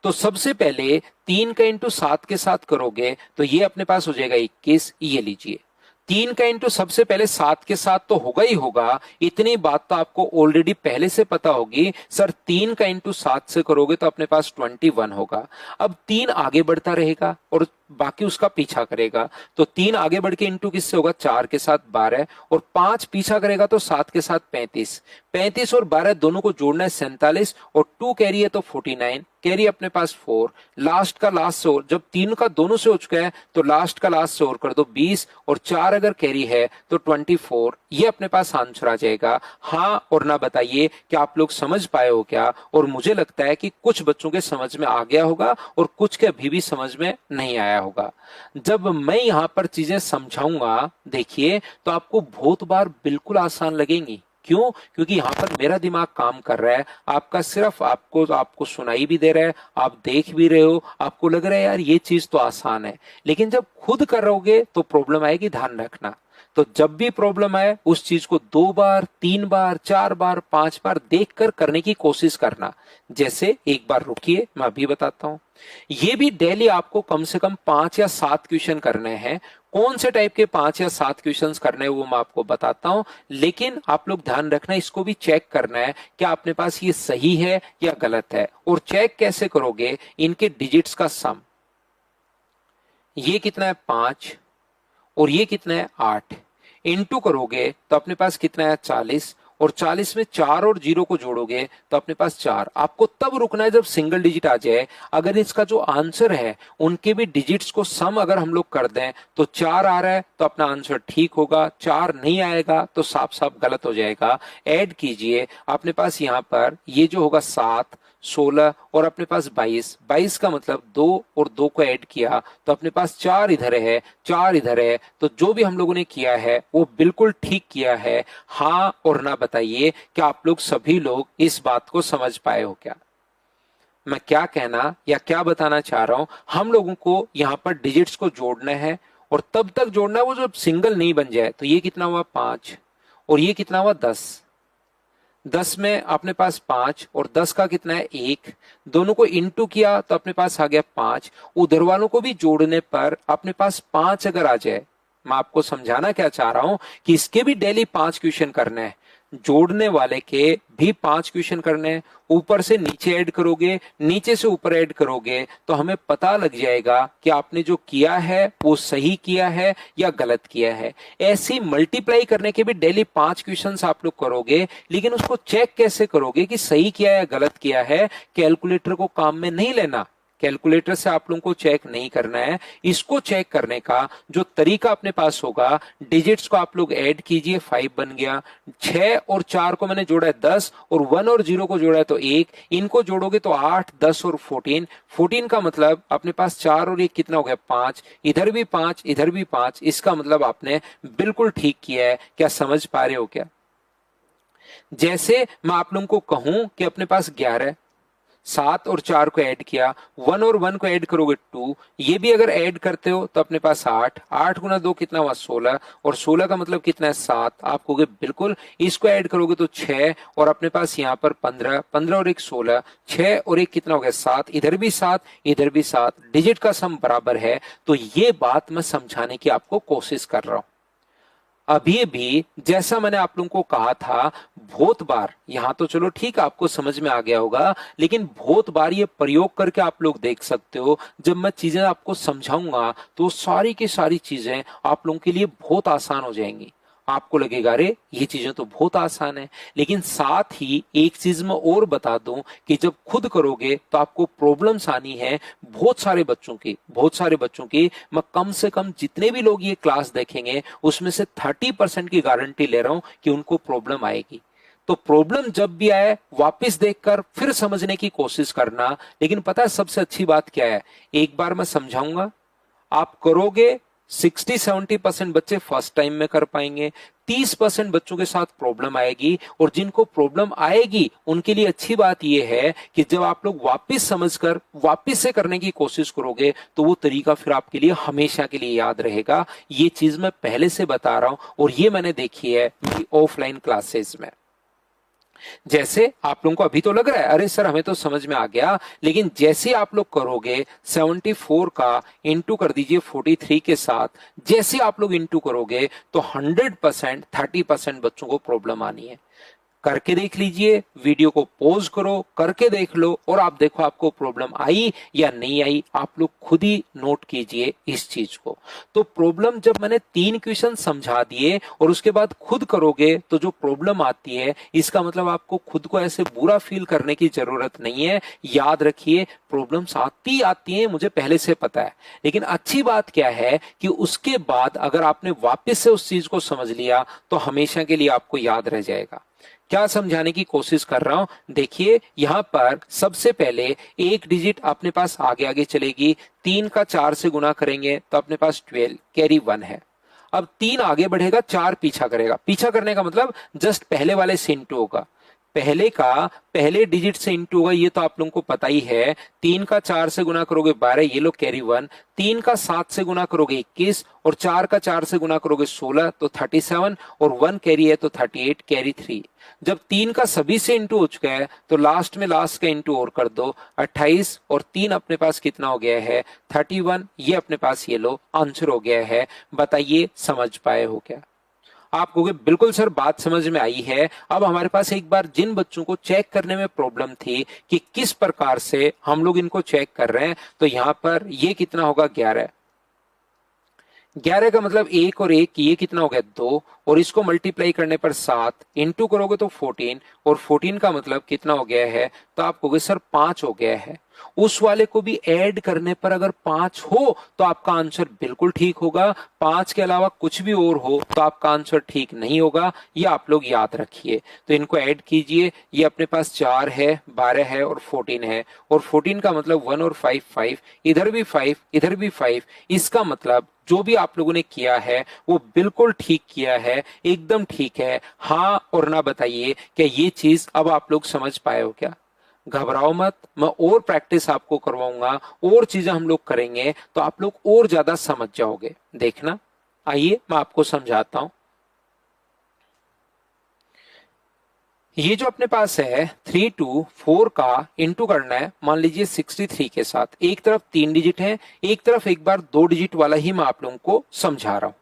[SPEAKER 1] तो सबसे पहले 3 का इंटू 7 के साथ करोगे तो ये अपने पास हो जाएगा 21। ये लीजिए, 3 का इंटू सबसे पहले 7 के साथ तो होगा ही होगा। इतनी बात तो आपको ऑलरेडी पहले से पता होगी। सर 3 का इंटू 7 से करोगे तो अपने पास 21 होगा। अब 3 आगे बढ़ता रहेगा और बाकी उसका पीछा करेगा। तो 3 आगे बढ़ के इंटू किससे होगा, 4 के साथ 12, और 5 पीछा करेगा तो 7 के साथ 35। 35 और 12 दोनों को जोड़ना है 47, और 2 कैरी है तो 49, कैरी अपने पास 4। लास्ट का लास्ट से, और जब 3 का दोनों से हो चुका है तो लास्ट का लास्ट से और कर दो 20, और 4 अगर कैरी है तो 24। ये अपने पास आंसर आ जाएगा। हाँ और ना बताइए कि आप लोग समझ पाए हो क्या। और मुझे लगता है कि कुछ बच्चों के समझ में आ गया होगा और कुछ के अभी भी समझ में नहीं आया होगा। जब मैं यहां पर चीजें समझाऊंगा, देखिए, तो आपको बहुत बार बिल्कुल आसान लगेंगी। क्यों? क्योंकि यहां पर मेरा दिमाग काम कर रहा है, आपका सिर्फ आपको सुनाई भी दे रहा है, आप देख भी रहे हो, आपको लग रहा है यार ये चीज तो आसान है। लेकिन जब खुद करोगे तो प्रॉब्लम आएगी, ध्यान रखना। तो जब भी प्रॉब्लम आए उस चीज को 2 बार, 3 बार, 4 बार, 5 बार देखकर करने की कोशिश करना। जैसे एक बार रुकिए, मैं अभी बताता हूं। ये भी डेली आपको कम से कम 5 या 7 क्वेश्चन करने हैं। कौन से टाइप के 5 या 7 क्वेश्चंस करने हैं वो मैं आपको बताता हूं, लेकिन आप लोग ध्यान रखना, इसको भी चेक करना है कि अपने पास ये सही है या गलत है। और चेक कैसे करोगे, इनके डिजिट्स का सम। ये कितना है 5, और ये कितना है 8। इंटू करोगे तो अपने पास कितना है 40, और 40 में 4 और 0 को जोड़ोगे तो अपने पास 4। आपको तब रुकना है जब सिंगल डिजिट आ जाए। अगर इसका जो आंसर है उनके भी डिजिट्स को सम अगर हम लोग कर दें तो 4 आ रहा है तो अपना आंसर ठीक होगा, 4 नहीं आएगा तो साफ साफ गलत हो जाएगा। ऐड कीजिए, अपने पास यहां पर ये जो होगा 7, 16 और अपने पास 22। 22 का मतलब 2 और 2 को ऐड किया तो अपने पास 4 इधर है, 4 इधर है। तो जो भी हम लोगों ने किया है वो बिल्कुल ठीक किया है। हाँ और ना बताइए कि आप लोग सभी लोग इस बात को समझ पाए हो क्या। मैं क्या कहना या क्या बताना चाह रहा हूं, हम लोगों को यहां पर डिजिट्स को जोड़ना है और तब तक जोड़ना है वो जब सिंगल नहीं बन जाए। तो ये कितना हुआ 5 और ये कितना हुआ 10। 10 में अपने पास 5 और 10 का कितना है 1, दोनों को इंटू किया तो अपने पास आ गया 5। उधर वालों को भी जोड़ने पर अपने पास 5 अगर आ जाए, मैं आपको समझाना क्या चाह रहा हूं कि इसके भी डेली 5 क्वेश्चन करने हैं, जोड़ने वाले के भी 5 क्वेश्चन करने हैं। ऊपर से नीचे ऐड करोगे, नीचे से ऊपर ऐड करोगे तो हमें पता लग जाएगा कि आपने जो किया है वो सही किया है या गलत किया है। ऐसी मल्टीप्लाई करने के भी डेली 5 क्वेश्चंस आप लोग करोगे, लेकिन उसको चेक कैसे करोगे कि सही किया या गलत किया है? कैलकुलेटर को काम में नहीं लेना, कैलकुलेटर से आप लोगों को चेक नहीं करना है। इसको चेक करने का जो तरीका अपने पास होगा, डिजिट्स को आप लोग ऐड कीजिए, 5 बन गया। 6 और 4 को मैंने जोड़ा है 10 और 1 और 0 को जोड़ा है तो 1, इनको जोड़ोगे तो 8, 10 और 14। 14 का मतलब अपने पास 4 और 1 कितना हो गया 5, इधर भी 5 इधर भी 5, इसका मतलब आपने बिल्कुल ठीक किया है। क्या समझ पा रहे हो क्या? जैसे मैं आप लोगों को कहूं कि अपने पास 11, 7 और 4 को ऐड किया, 1 और 1 को ऐड करोगे 2, ये भी अगर ऐड करते हो तो अपने पास 8, 8 गुना 2 कितना हुआ 16 और 16 का मतलब कितना है 7। आप कहोगे बिल्कुल, इसको ऐड करोगे तो 6 और अपने पास यहाँ पर 15, 15 और 1 16, 6 और 1 कितना हो गया 7, इधर भी 7 इधर भी 7, डिजिट का सम बराबर है। तो ये बात मैं समझाने की आपको कोशिश कर रहा हूं। अभी भी जैसा मैंने आप लोगों को कहा था, बहुत बार, यहां तो चलो ठीक आपको समझ में आ गया होगा, लेकिन बहुत बार ये प्रयोग करके आप लोग देख सकते हो। जब मैं चीजें आपको समझाऊंगा तो सारी की सारी चीजें आप लोगों के लिए बहुत आसान हो जाएंगी। आपको लगेगा अरे ये चीजें तो बहुत आसान है, लेकिन साथ ही एक चीज मैं और बता दूं कि जब खुद करोगे तो आपको प्रॉब्लम्स आनी है। बहुत सारे बच्चों की मैं कम से कम जितने भी लोग ये क्लास देखेंगे उसमें से 30% की गारंटी ले रहा हूं कि उनको प्रॉब्लम आएगी। तो प्रॉब्लम जब भी आए वापस देखकर फिर समझने की कोशिश करना। लेकिन पता है सबसे अच्छी बात क्या है? एक बार मैं समझाऊंगा, आप करोगे, 60-70% बच्चे फर्स्ट टाइम में कर पाएंगे, 30% बच्चों के साथ प्रॉब्लम आएगी। और जिनको प्रॉब्लम आएगी उनके लिए अच्छी बात यह है कि जब आप लोग वापस समझकर वापस से करने की कोशिश करोगे तो वो तरीका फिर आपके लिए हमेशा के लिए याद रहेगा। ये चीज मैं पहले से बता रहा हूं और ये मैंने देखी है मेरी ऑफलाइन क्लासेस में। जैसे आप लोगों को अभी तो लग रहा है अरे सर हमें तो समझ में आ गया, लेकिन जैसे आप लोग करोगे 74 का इंटू कर दीजिए 43 के साथ, जैसे आप लोग इंटू करोगे तो 100% 30% बच्चों को प्रॉब्लम आनी है। करके देख लीजिए, वीडियो को पॉज करो, करके देख लो और आप देखो आपको प्रॉब्लम आई या नहीं आई। आप लोग खुद ही नोट कीजिए इस चीज को। तो प्रॉब्लम जब मैंने 3 क्वेश्चन समझा दिए और उसके बाद खुद करोगे तो जो प्रॉब्लम आती है, इसका मतलब आपको खुद को ऐसे बुरा फील करने की जरूरत नहीं है। याद रखिए प्रॉब्लम्स आती हैं, मुझे पहले से पता है, लेकिन अच्छी बात क्या है कि उसके बाद अगर आपने वापस से उस चीज को समझ लिया तो हमेशा के लिए आपको याद रह जाएगा। क्या समझाने की कोशिश कर रहा हूं? देखिए यहां पर सबसे पहले एक डिजिट अपने पास आगे आगे चलेगी, 3 का 4 से गुना करेंगे तो अपने पास 12 कैरी 1 है। अब 3 आगे बढ़ेगा, 4 पीछा करेगा। पीछा करने का मतलब जस्ट पहले वाले से इंटू होगा, पहले का पहले डिजिट से इंटू होगा, ये तो आप लोगों को पता ही है। 3 का 4 से गुना करोगे 12, ये लो कैरी 1। 3 का 7 से गुना करोगे 21 और 4 का 4 से गुना करोगे 16 तो 37 और 1 कैरी है तो 38 कैरी 3। जब 3 का सभी से इंटू हो चुका है तो लास्ट में लास्ट का इंटू और कर दो, 28 और 3 अपने पास कितना हो गया है 31। ये अपने पास ये लो आंसर हो गया है। बताइए समझ पाए हो क्या? आप कहोगे बिल्कुल सर बात समझ में आई है। अब हमारे पास एक बार जिन बच्चों को चेक करने में प्रॉब्लम थी कि किस प्रकार से हम लोग इनको चेक कर रहे हैं, तो यहां पर ये कितना होगा 11, 11 का मतलब 1 और 1 ये कितना हो गया 2 और इसको मल्टीप्लाई करने पर 7, इंटू करोगे तो 14 और 14 का मतलब कितना हो गया है, तो आप कहोगे सर 5 हो गया है। उस वाले को भी ऐड करने पर अगर 5 हो तो आपका आंसर बिल्कुल ठीक होगा, 5 के अलावा कुछ भी और हो तो आपका आंसर ठीक नहीं होगा। ये आप लोग याद रखिए। तो इनको ऐड कीजिए, ये अपने पास 4 है, 12 है और 14 है और 14 का मतलब 1 और 5 5, इधर भी 5 इधर भी 5। इसका मतलब जो भी आप लोगों ने किया है वो बिल्कुल ठीक किया है, एकदम ठीक है। हाँ और ना बताइए क्या ये चीज अब आप लोग समझ पाए हो क्या? घबराओ मत, मैं और प्रैक्टिस आपको करवाऊंगा, और चीजें हम लोग करेंगे तो आप लोग और ज्यादा समझ जाओगे। देखना, आइए मैं आपको समझाता हूं। ये जो अपने पास है 3 2 4 का इंटू करना है, मान लीजिए 63 के साथ। एक तरफ 3 डिजिट है, एक तरफ एक बार 2 डिजिट वाला ही मैं आप लोगों को समझा रहा हूं।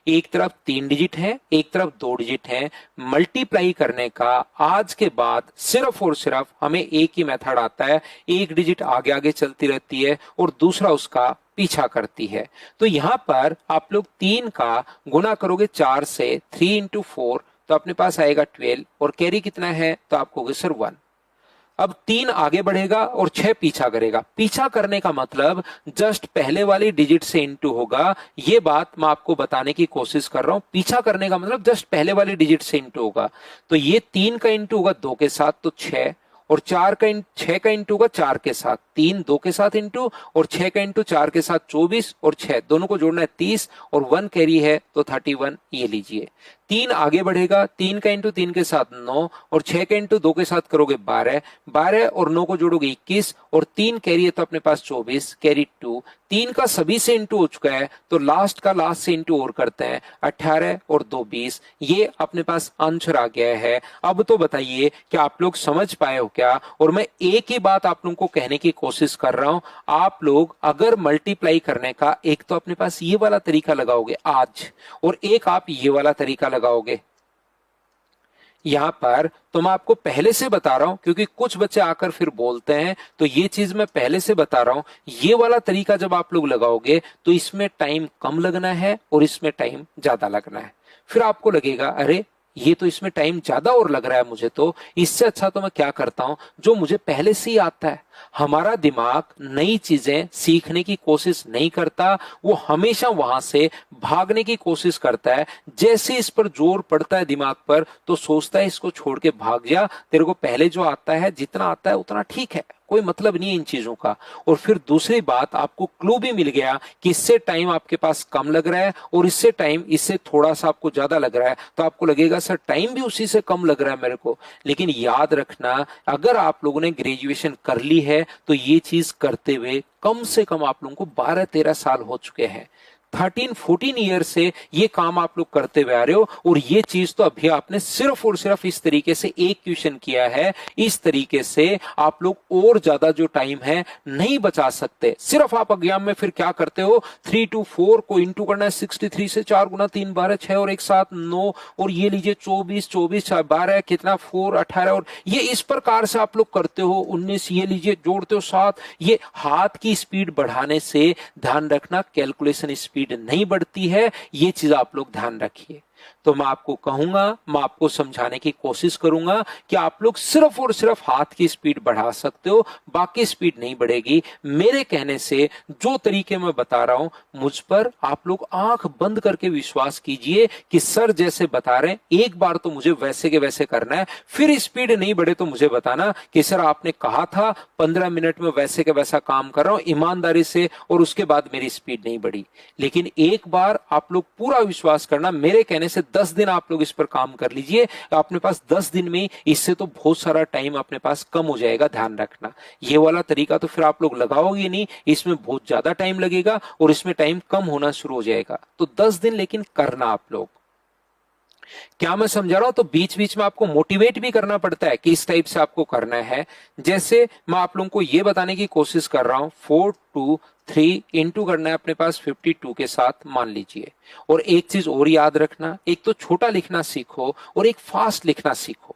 [SPEAKER 1] एक तरफ 3 डिजिट है, एक तरफ 2 डिजिट है। मल्टीप्लाई करने का आज के बाद सिर्फ और सिर्फ हमें एक ही मेथड आता है। एक डिजिट आगे आगे चलती रहती है और दूसरा उसका पीछा करती है। तो यहां पर आप लोग 3 का गुना करोगे 4 से, 3 × 4, तो अपने पास आएगा 12, और कैरी कितना है तो आप कहोगे सर 1। अब 3 आगे बढ़ेगा और 6 पीछा करेगा। पीछा करने का मतलब जस्ट पहले वाली डिजिट से इंटू होगा। ये बात मैं आपको बताने की कोशिश कर रहा हूं। पीछा करने का मतलब जस्ट पहले वाली डिजिट से इंटू होगा। तो ये 3 का इंटू होगा 2 के साथ तो 6, और 6 का इंटू होगा 4 के साथ, 3 2 के साथ इंटू, और 6 का इंटू 4 के साथ 24, और 6 दोनों को जोड़ना है 30, और 1 कैरी है तो 31। ये लीजिए, 3 आगे बढ़ेगा, 3 का इंटू 3 के साथ 9, और 6 का इंटू 2 के साथ करोगे 12, 12 और 9 को जोड़ोगे 21, और 3 कैरी है तो अपने पास 24, कैरी 2। 3 का सभी से इंटू हो चुका है तो लास्ट का लास्ट से इंटू और करते हैं, 18 और 2 20। ये अपने पास आंसर आ गया है। अब तो बताइए कि आप लोग समझ पाए हो क्या? और मैं एक ही बात आप लोगों को कहने की कोशिश कर रहा हूं, आप लोग अगर मल्टीप्लाई करने का एक तो अपने पास ये वाला तरीका लगाओगे आज, और एक आप ये वाला तरीका लगाओगे यहां पर, तो मैं आपको पहले से बता रहा हूं क्योंकि कुछ बच्चे आकर फिर बोलते हैं, तो ये चीज मैं पहले से बता रहा हूं। ये वाला तरीका जब आप लोग लगाओगे तो इसमें टाइम कम लगना है और इसमें टाइम ज्यादा लगना है। फिर आपको लगेगा अरे ये तो इसमें टाइम ज्यादा और लग रहा है मुझे, तो इससे अच्छा तो मैं क्या करता हूं जो मुझे पहले से ही आता है। हमारा दिमाग नई चीजें सीखने की कोशिश नहीं करता, वो हमेशा वहां से भागने की कोशिश करता है। जैसे इस पर जोर पड़ता है दिमाग पर तो सोचता है इसको छोड़ के भाग जा, तेरे को पहले जो आता है जितना आता है उतना ठीक है, कोई मतलब नहीं है इन चीजों का। और फिर दूसरी बात, आपको क्लू भी मिल गया कि इससे टाइम आपके पास कम लग रहा है और इससे टाइम इससे थोड़ा सा आपको ज्यादा लग रहा है, तो आपको लगेगा सर टाइम भी उसी से कम लग रहा है मेरे को। लेकिन याद रखना, अगर आप लोगों ने ग्रेजुएशन कर ली है तो ये चीज करते हुए कम से कम आप लोगों को 12 13 साल हो चुके हैं। 13 14 ईयर से ये काम आप लोग करते हुए आ रहे हो, और ये चीज तो अभी आपने सिर्फ और सिर्फ इस तरीके से एक क्वेश्चन किया है। इस तरीके से आप लोग और ज्यादा जो टाइम है नहीं बचा सकते। सिर्फ आप एग्जाम में फिर क्या करते हो, 3 2 4 को इंटू करना है 63 से, 4 गुना 3 12, 6 और एक साथ 9, और ये लीजिए 24 24 12 कितना 4 18, और ये इस प्रकार से आप लोग करते हो 19, ये लीजिए जोड़ते हो 7। ये हाथ की स्पीड बढ़ाने से ध्यान रखना कैलकुलेशन स्पीड नहीं बढ़ती है, ये चीज आप लोग ध्यान रखिए। तो मैं आपको कहूंगा, मैं आपको समझाने की कोशिश करूंगा कि आप लोग सिर्फ और सिर्फ हाथ की स्पीड बढ़ा सकते हो, बाकी स्पीड नहीं बढ़ेगी। मेरे कहने से जो तरीके मैं बता रहा हूं मुझ पर आप लोग आंख बंद करके विश्वास कीजिए कि सर जैसे बता रहे हैं एक बार तो मुझे वैसे के वैसे करना है। फिर स्पीड नहीं बढ़े तो मुझे बताना कि सर आपने कहा था 15 मिनट में वैसे के वैसा काम कर रहा हूं ईमानदारी से, और उसके बाद मेरी स्पीड नहीं बढ़ी। लेकिन एक बार आप लोग पूरा विश्वास करना, मेरे कहने से 10 दिन आप लोग इस पर काम कर लीजिए, अपने पास 10 दिन में इससे तो बहुत सारा टाइम अपने पास कम हो जाएगा। ध्यान रखना, ये वाला तरीका तो फिर आप लोग लगाओगे नहीं, इसमें बहुत ज्यादा टाइम लगेगा और इसमें टाइम कम होना शुरू हो जाएगा। तो 10 दिन लेकिन करना आप लोग। क्या मैं समझा रहा हूं? तो बीच बीच में आपको मोटिवेट भी करना पड़ता है कि इस टाइप से आपको करना है। जैसे मैं आप लोगों को यह बताने की कोशिश कर रहा हूं, 4 2 3 इंटू करना है अपने पास 52 के साथ, मान लीजिए। और एक चीज और याद रखना, एक तो छोटा लिखना सीखो और एक फास्ट लिखना सीखो।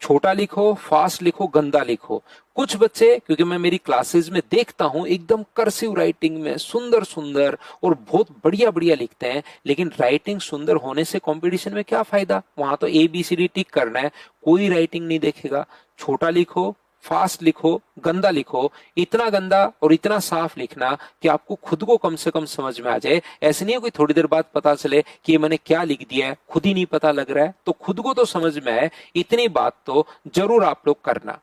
[SPEAKER 1] छोटा लिखो, फास्ट लिखो, गंदा लिखो। कुछ बच्चे, क्योंकि मैं मेरी क्लासेस में देखता हूं, एकदम कर्सिव राइटिंग में सुंदर सुंदर और बहुत बढ़िया बढ़िया लिखते हैं, लेकिन राइटिंग सुंदर होने से कंपटीशन में क्या फायदा? वहां तो ABCD टिक करना है, कोई राइटिंग नहीं देखेगा। छोटा लिखो, फास्ट लिखो, गंदा लिखो। इतना गंदा और इतना साफ लिखना कि आपको खुद को कम से कम समझ में आ जाए। ऐसे नहीं है कोई थोड़ी देर बाद पता चले कि ये मैंने क्या लिख दिया है, खुद ही नहीं पता लग रहा है। तो खुद को तो समझ में आए, इतनी बात तो जरूर आप लोग करना।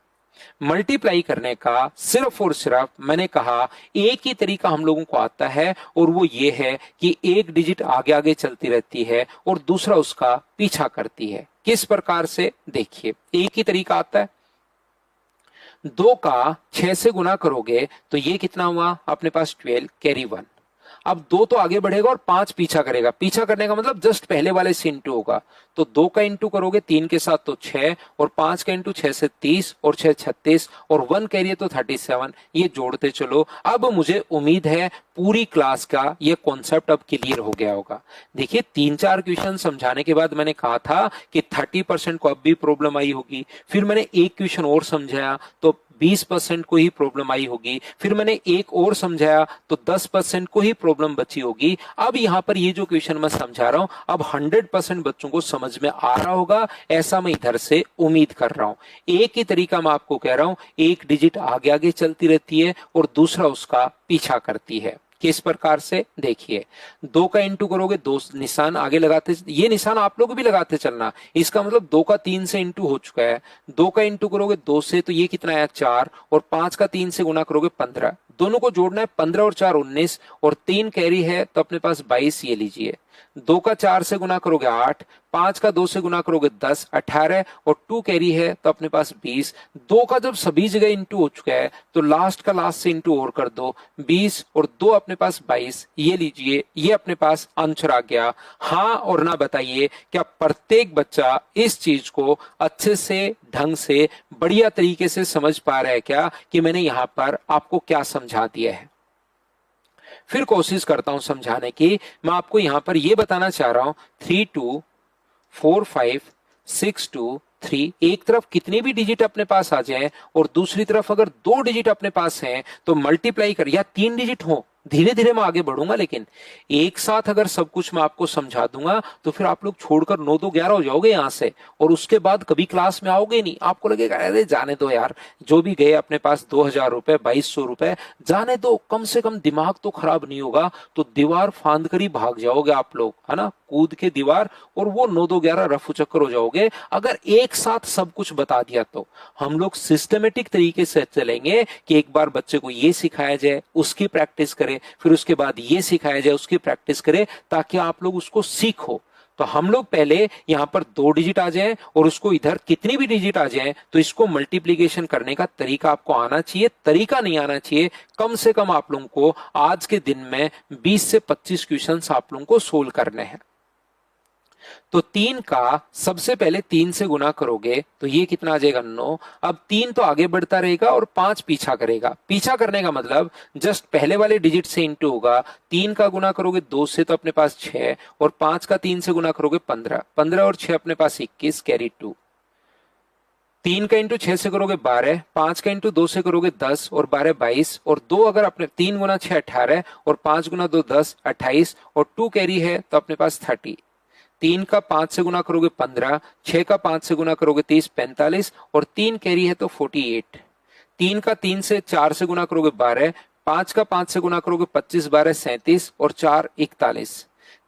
[SPEAKER 1] मल्टीप्लाई करने का सिर्फ और सिर्फ मैंने कहा एक ही तरीका हम लोगों को आता है, और वो ये है कि एक डिजिट आगे आगे चलती रहती है और दूसरा उसका पीछा करती है। किस प्रकार से? देखिए, एक ही तरीका आता है। 2 का 6 से गुना करोगे तो ये कितना हुआ अपने पास 12 कैरी 1। अब 2 तो आगे बढ़ेगा और 5 पीछा करेगा। पीछा करने का मतलब जस्ट पहले वाले से इंटू होगा। तो 2 का इंटू करोगे 3 के साथ तो 6, और 5 का इंटू 6 से 30, और 6 36, और 1 कैरी है तो 37। ये जोड़ते चलो। अब मुझे उम्मीद है पूरी क्लास का ये कॉन्सेप्ट अब क्लियर हो गया होगा। देखिए 3-4 क्वेश्चन समझाने के बाद मैंने कहा था कि 30% को अब भी प्रॉब्लम आई होगी। फिर मैंने एक क्वेश्चन और समझाया तो 20% को ही प्रॉब्लम आई होगी। फिर मैंने एक और समझाया तो 10% को ही प्रॉब्लम बची होगी। अब यहां पर ये जो क्वेश्चन मैं समझा रहा हूं अब 100% बच्चों को समझ में आ रहा होगा, ऐसा मैं इधर से उम्मीद कर रहा हूं। एक ही तरीका मैं आपको कह रहा हूं, एक डिजिट आगे आगे चलती रहती है और दूसरा उसका पीछा करती है। किस प्रकार से देखिए, 2 का इंटू करोगे, 2 निशान आगे लगाते, ये निशान आप लोग भी लगाते चलना। इसका मतलब 2 का 3 से इंटू हो चुका है। 2 का इंटू करोगे 2 से तो ये कितना आया 4, और 5 का 3 से गुना करोगे 15। दोनों को जोड़ना है, 15 और 4 19, और 3 कैरी है तो अपने पास 22। ये लीजिए, 2 का 4 से गुना करोगे 8, 5 का 2 से गुना करोगे 10 18, और 2 कैरी है तो अपने पास 20। 2 का जब सभी जगह इंटू हो चुका है तो लास्ट का लास्ट से इंटू और कर दो, 20 और 2 अपने पास 22। ये लीजिए, ये अपने पास आंसर आ गया। हाँ और ना बताइए, क्या प्रत्येक बच्चा इस चीज को अच्छे से ढंग से बढ़िया तरीके से समझ पा रहा है क्या कि मैंने यहां पर आपको क्या समझा दिया है? फिर कोशिश करता हूं समझाने की। मैं आपको यहां पर यह बताना चाह रहा हूं 3 2 4 5 6 2 3, एक तरफ कितने भी डिजिट अपने पास आ जाए और दूसरी तरफ अगर 2 डिजिट अपने पास हैं तो मल्टीप्लाई कर, या 3 डिजिट हो, धीरे धीरे मैं आगे बढ़ूंगा, लेकिन एक साथ अगर सब कुछ मैं आपको समझा दूंगा तो फिर आप लोग छोड़कर 9 2 11 हो जाओगे यहां से, और उसके बाद कभी क्लास में आओगे नहीं। आपको लगेगा अरे जाने दो यार, जो भी गए अपने पास 2000 रुपए 2200 रुपए, जाने दो, कम से कम दिमाग तो खराब नहीं होगा। तो दीवार फांद कर ही भाग जाओगे आप लोग, है ना, कूद के दीवार, और वो 9 2 11 रफू चक्कर हो जाओगे। अगर एक साथ सब कुछ बता दिया तो हम लोग सिस्टमेटिक तरीके से चलेंगे कि एक बार बच्चे को ये सिखाया जाए, उसकी प्रैक्टिस करे, फिर उसके बाद ये सिखाया जाए, उसकी प्रैक्टिस करे, ताकि आप लोग उसको सीखो। तो हम लोग पहले यहां पर 2 डिजिट आ जाए और उसको इधर कितनी भी डिजिट आ जाए तो इसको मल्टीप्लीकेशन करने का तरीका आपको आना चाहिए। तरीका नहीं आना चाहिए, कम से कम आप लोगों को आज के दिन में 20 से 25 क्वेश्चंस आप लोगों को सोल्व करने हैं। तो 3 का सबसे पहले 3 से गुना करोगे तो ये कितना आ जाएगा 9। अब 3 तो आगे बढ़ता रहेगा और 5 पीछा करेगा। पीछा करने का मतलब जस्ट पहले वाले डिजिट से इंटू होगा। 3 का गुना करोगे 2 से तो अपने पास 6, और 5 का 3 से गुना करोगे 15, 15 और 6 अपने पास 21 कैरी 2। 3 का इंटू 6 से करोगे 12, 5 का इंटू 2 से करोगे 10, और 12 22, और 2 अगर अपने 3 गुना 6 18, और 5 गुना 2 10 28, और 2 कैरी है तो अपने पास 30। 3 का 5 से गुना करोगे 15, 6 का 5 से गुना करोगे 30 45, और 3 कैरी है तो 48। 3 का 3 से 4 से गुना करोगे 12, 5 का 5 से गुना करोगे 25 12 37, और 4 41।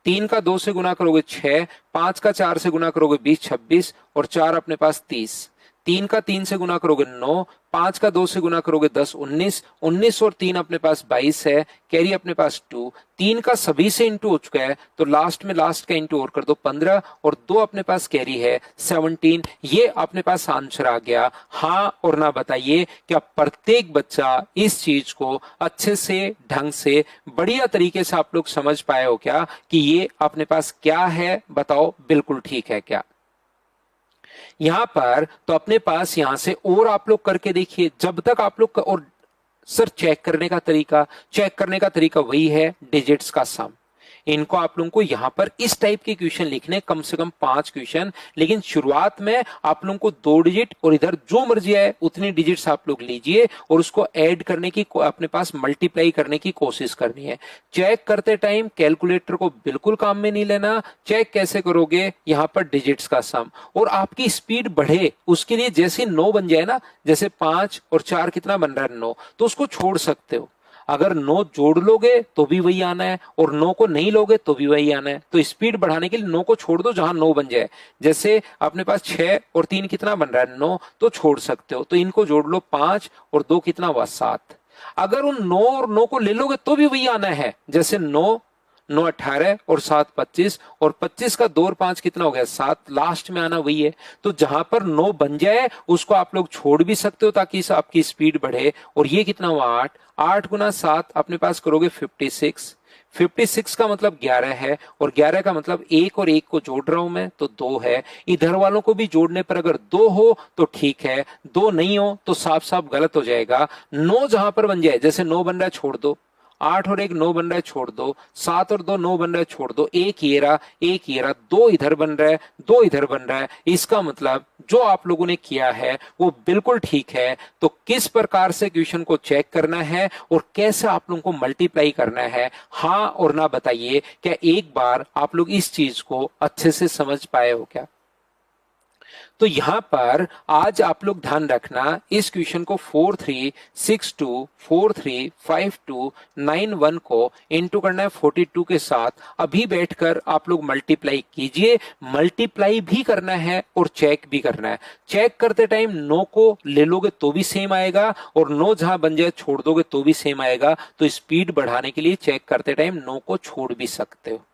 [SPEAKER 1] 3 का 2 से गुना करोगे 6, 5 का 4 से गुना करोगे 20 26, और 4 अपने पास 30। 3 का 3 से गुना करोगे 9, 5 का 2 से गुना करोगे 10 19, 19 और 3 अपने पास 22 है, कैरी अपने पास 2। 3 का सभी से इंटू हो चुका है तो लास्ट में लास्ट का इंटू और कर दो 15, और 2 अपने पास कैरी है 17। ये अपने पास आंसर आ गया। हाँ और ना बताइए, क्या प्रत्येक बच्चा इस चीज को अच्छे से ढंग से बढ़िया तरीके से आप लोग समझ पाए हो क्या कि ये अपने पास क्या है? बताओ बिल्कुल ठीक है क्या? यहां पर तो अपने पास यहां से और आप लोग करके देखिए, जब तक आप लोग और सर चेक करने का तरीका वही है, डिजिट्स का सम। इनको आप लोगों को यहां पर इस टाइप के क्वेश्चन लिखने, कम से कम 5 क्वेश्चन, लेकिन शुरुआत में आप लोगों को 2 डिजिट और इधर जो मर्जी है उतनी डिजिट्स आप लोग लीजिए और उसको ऐड करने की, अपने पास मल्टीप्लाई करने की कोशिश करनी है। चेक करते टाइम कैलकुलेटर को बिल्कुल काम में नहीं लेना। चेक कैसे करोगे? यहां पर डिजिट्स का सम, और आपकी स्पीड बढ़े उसके लिए जैसे 9 बन जाए ना, जैसे 5 और 4 कितना बन रहा है 9, तो उसको छोड़ सकते हो। अगर 9 जोड़ लोगे तो भी वही आना है, और 9 को नहीं लोगे तो भी वही आना है। तो स्पीड बढ़ाने के लिए 9 को छोड़ दो जहां 9 बन जाए। जैसे अपने पास 6 और 3 कितना बन रहा है 9, तो छोड़ सकते हो। तो इनको जोड़ लो 5 और 2 कितना हुआ 7। अगर उन 9 और 9 को ले लोगे तो भी वही आना है। जैसे 9 9 18 और 7 25, और 25 का 2 और 5 कितना हो गया 7, लास्ट में आना वही है। तो जहां पर 9 बन जाए उसको आप लोग छोड़ भी सकते हो ताकि आपकी स्पीड बढ़े। और ये कितना हुआ 8, 8 गुना 7 अपने पास करोगे 56, 56 का मतलब 11 है, और 11 का मतलब 1 और 1 को जोड़ रहा हूं मैं तो 2 है। इधर वालों को भी जोड़ने पर अगर 2 हो तो ठीक है, 2 नहीं हो तो साफ साफ गलत हो जाएगा। 9 जहां पर बन जाए, जैसे 9 बन रहा है छोड़ दो, 8 और 1 9 बन रहा है छोड़ दो, 7 और 2 9 बन रहा है छोड़ दो, एक ये रहा, एक ये रहा, 2 इधर बन रहा है, 2 इधर बन रहा है। इसका मतलब जो आप लोगों ने किया है वो बिल्कुल ठीक है। तो किस प्रकार से क्वेश्चन को चेक करना है और कैसे आप लोगों को मल्टीप्लाई करना है, हाँ और ना बताइए। क्या एक बार आप लोग इस चीज को अच्छे से समझ पाए हो क्या? तो यहां पर आज आप लोग ध्यान रखना, इस क्वेश्चन को 4362 435291 को इंटू करना है 42 के साथ। अभी बैठकर आप लोग मल्टीप्लाई कीजिए, मल्टीप्लाई भी करना है और चेक भी करना है। चेक करते टाइम 9 को ले लोगे तो भी सेम आएगा, और 9 जहां बन जाए छोड़ दोगे तो भी सेम आएगा। तो स्पीड बढ़ाने के लिए चेक करते टाइम 9 को छोड़ भी सकते हो।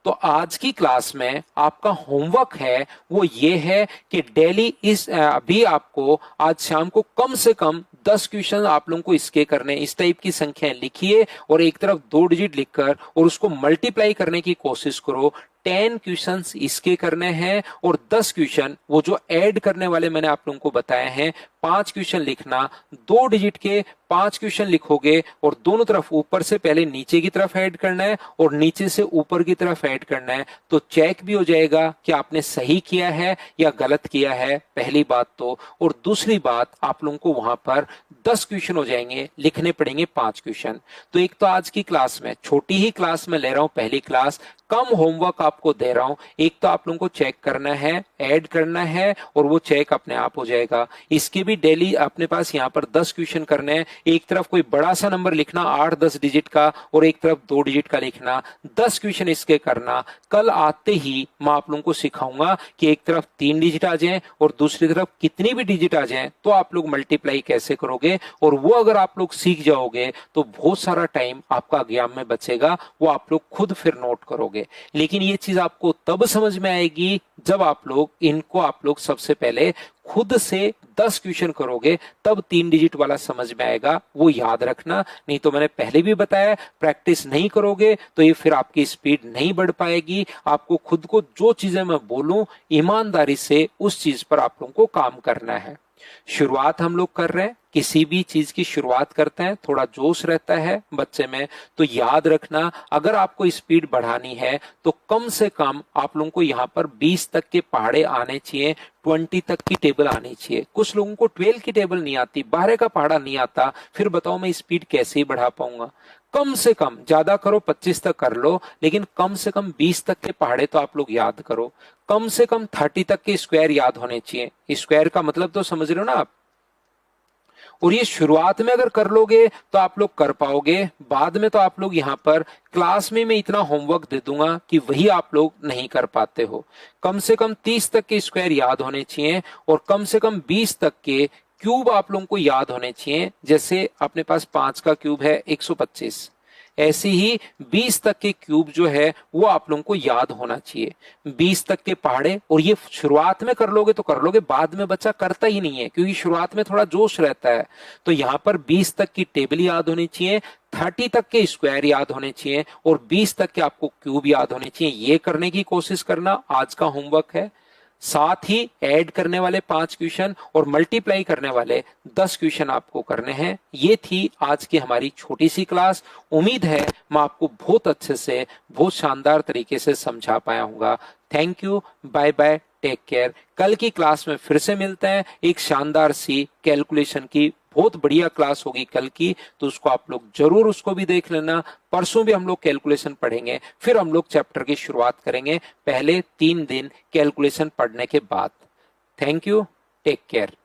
[SPEAKER 1] तो आज की क्लास में आपका होमवर्क है वो ये है कि डेली इस अभी आपको आज शाम को कम से कम 10 क्वेश्चन आप लोगों को इसके करने, इस टाइप की संख्याएं लिखिए और एक तरफ 2 डिजिट लिखकर और उसको मल्टीप्लाई करने की कोशिश करो। 10 क्वेश्चंस इसके करने हैं और 10 क्वेश्चन वो जो ऐड करने वाले मैंने आप लोगों को बताए हैं। 5 क्वेश्चन लिखना, 2 डिजिट के 5 क्वेश्चन लिखोगे और दोनों तरफ ऊपर से पहले नीचे की तरफ ऐड करना है और नीचे से ऊपर की तरफ ऐड करना है। तो चेक भी हो जाएगा कि आपने सही किया है या गलत किया है, पहली बात तो। और दूसरी बात, आप लोगों को वहां पर 10 क्वेश्चन हो जाएंगे, लिखने पड़ेंगे 5 क्वेश्चन। तो एक तो आज की क्लास में, छोटी ही क्लास में ले रहा हूं, पहली क्लास, कम होमवर्क आपको दे रहा हूं। एक तो आप लोगों को चेक करना है, ऐड करना है और वो चेक अपने आप हो जाएगा। इसके भी डेली अपने पास यहाँ पर 10 क्वेश्चन करने हैं। एक तरफ कोई बड़ा सा नंबर लिखना 8-10 डिजिट का और एक तरफ 2 डिजिट का लिखना, 10 क्वेश्चन इसके करना। कल आते ही मैं आप लोगों को सिखाऊंगा कि एक तरफ 3 डिजिट आ जाए और दूसरी तरफ कितनी भी डिजिट आ जाए तो आप लोग मल्टीप्लाई कैसे करोगे। और वो अगर आप लोग सीख जाओगे तो बहुत सारा टाइम आपका एग्जाम में बचेगा, वो आप लोग खुद फिर नोट करोगे। लेकिन ये चीज आपको तब समझ में आएगी जब आप लोग इनको आप लोग सबसे पहले खुद से 10 क्वेश्चन करोगे, तब 3 डिजिट वाला समझ में आएगा, वो याद रखना। नहीं तो मैंने पहले भी बताया, प्रैक्टिस नहीं करोगे तो ये फिर आपकी स्पीड नहीं बढ़ पाएगी। आपको खुद को जो चीजें मैं बोलूं ईमानदारी से उस चीज पर आप लोगों को काम करना है। शुरुआत हम लोग कर रहे हैं, किसी भी चीज की शुरुआत करते हैं थोड़ा जोश रहता है बच्चे में। तो याद रखना, अगर आपको स्पीड बढ़ानी है तो कम से कम आप लोगों को यहाँ पर 20 तक के पहाड़े आने चाहिए, 20 तक की टेबल आनी चाहिए। कुछ लोगों को 12 की टेबल नहीं आती, 12 का पहाड़ा नहीं आता, फिर बताओ मैं स्पीड कैसे ही बढ़ा पाऊंगा। कम से कम, ज्यादा करो 25 तक कर लो, लेकिन कम से कम 20 तक के पहाड़े तो आप लोग याद करो। कम से कम 30 तक के स्क्वायर याद होने चाहिए। स्क्वायर का मतलब तो समझ रहे हो ना आप। और ये शुरुआत में अगर कर लोगे तो आप लोग कर पाओगे, बाद में तो आप लोग यहाँ पर क्लास में मैं इतना होमवर्क दे दूंगा कि वही आप लोग नहीं कर पाते हो। कम से कम 30 तक के स्क्वायर याद होने चाहिए और कम से कम 20 तक के क्यूब आप लोगों को याद होने चाहिए। जैसे अपने पास 5 का क्यूब है 125, ऐसे ही 20 तक के क्यूब जो है वो आप लोगों को याद होना चाहिए, 20 तक के पहाड़े। और ये शुरुआत में कर लोगे तो कर लोगे, बाद में बच्चा करता ही नहीं है क्योंकि शुरुआत में थोड़ा जोश रहता है। तो यहाँ पर 20 तक की टेबल याद होनी चाहिए, 30 तक के स्क्वायर याद होने चाहिए और 20 तक के आपको क्यूब याद होने चाहिए। ये करने की कोशिश करना आज का होमवर्क है। साथ ही ऐड करने वाले 5 क्वेश्चन और मल्टीप्लाई करने वाले 10 क्वेश्चन आपको करने हैं। ये थी आज की हमारी छोटी सी क्लास। उम्मीद है मैं आपको बहुत अच्छे से, बहुत शानदार तरीके से समझा पाया हूँगा। Thank you, bye bye, take care. कल की क्लास में फिर से मिलते हैं, एक शानदार सी कैलकुलेशन की बहुत बढ़िया क्लास होगी कल की, तो उसको आप लोग जरूर उसको भी देख लेना। परसों भी हम लोग कैलकुलेशन पढ़ेंगे, फिर हम लोग चैप्टर की शुरुआत करेंगे, पहले 3 दिन कैलकुलेशन पढ़ने के बाद। Thank you, take care.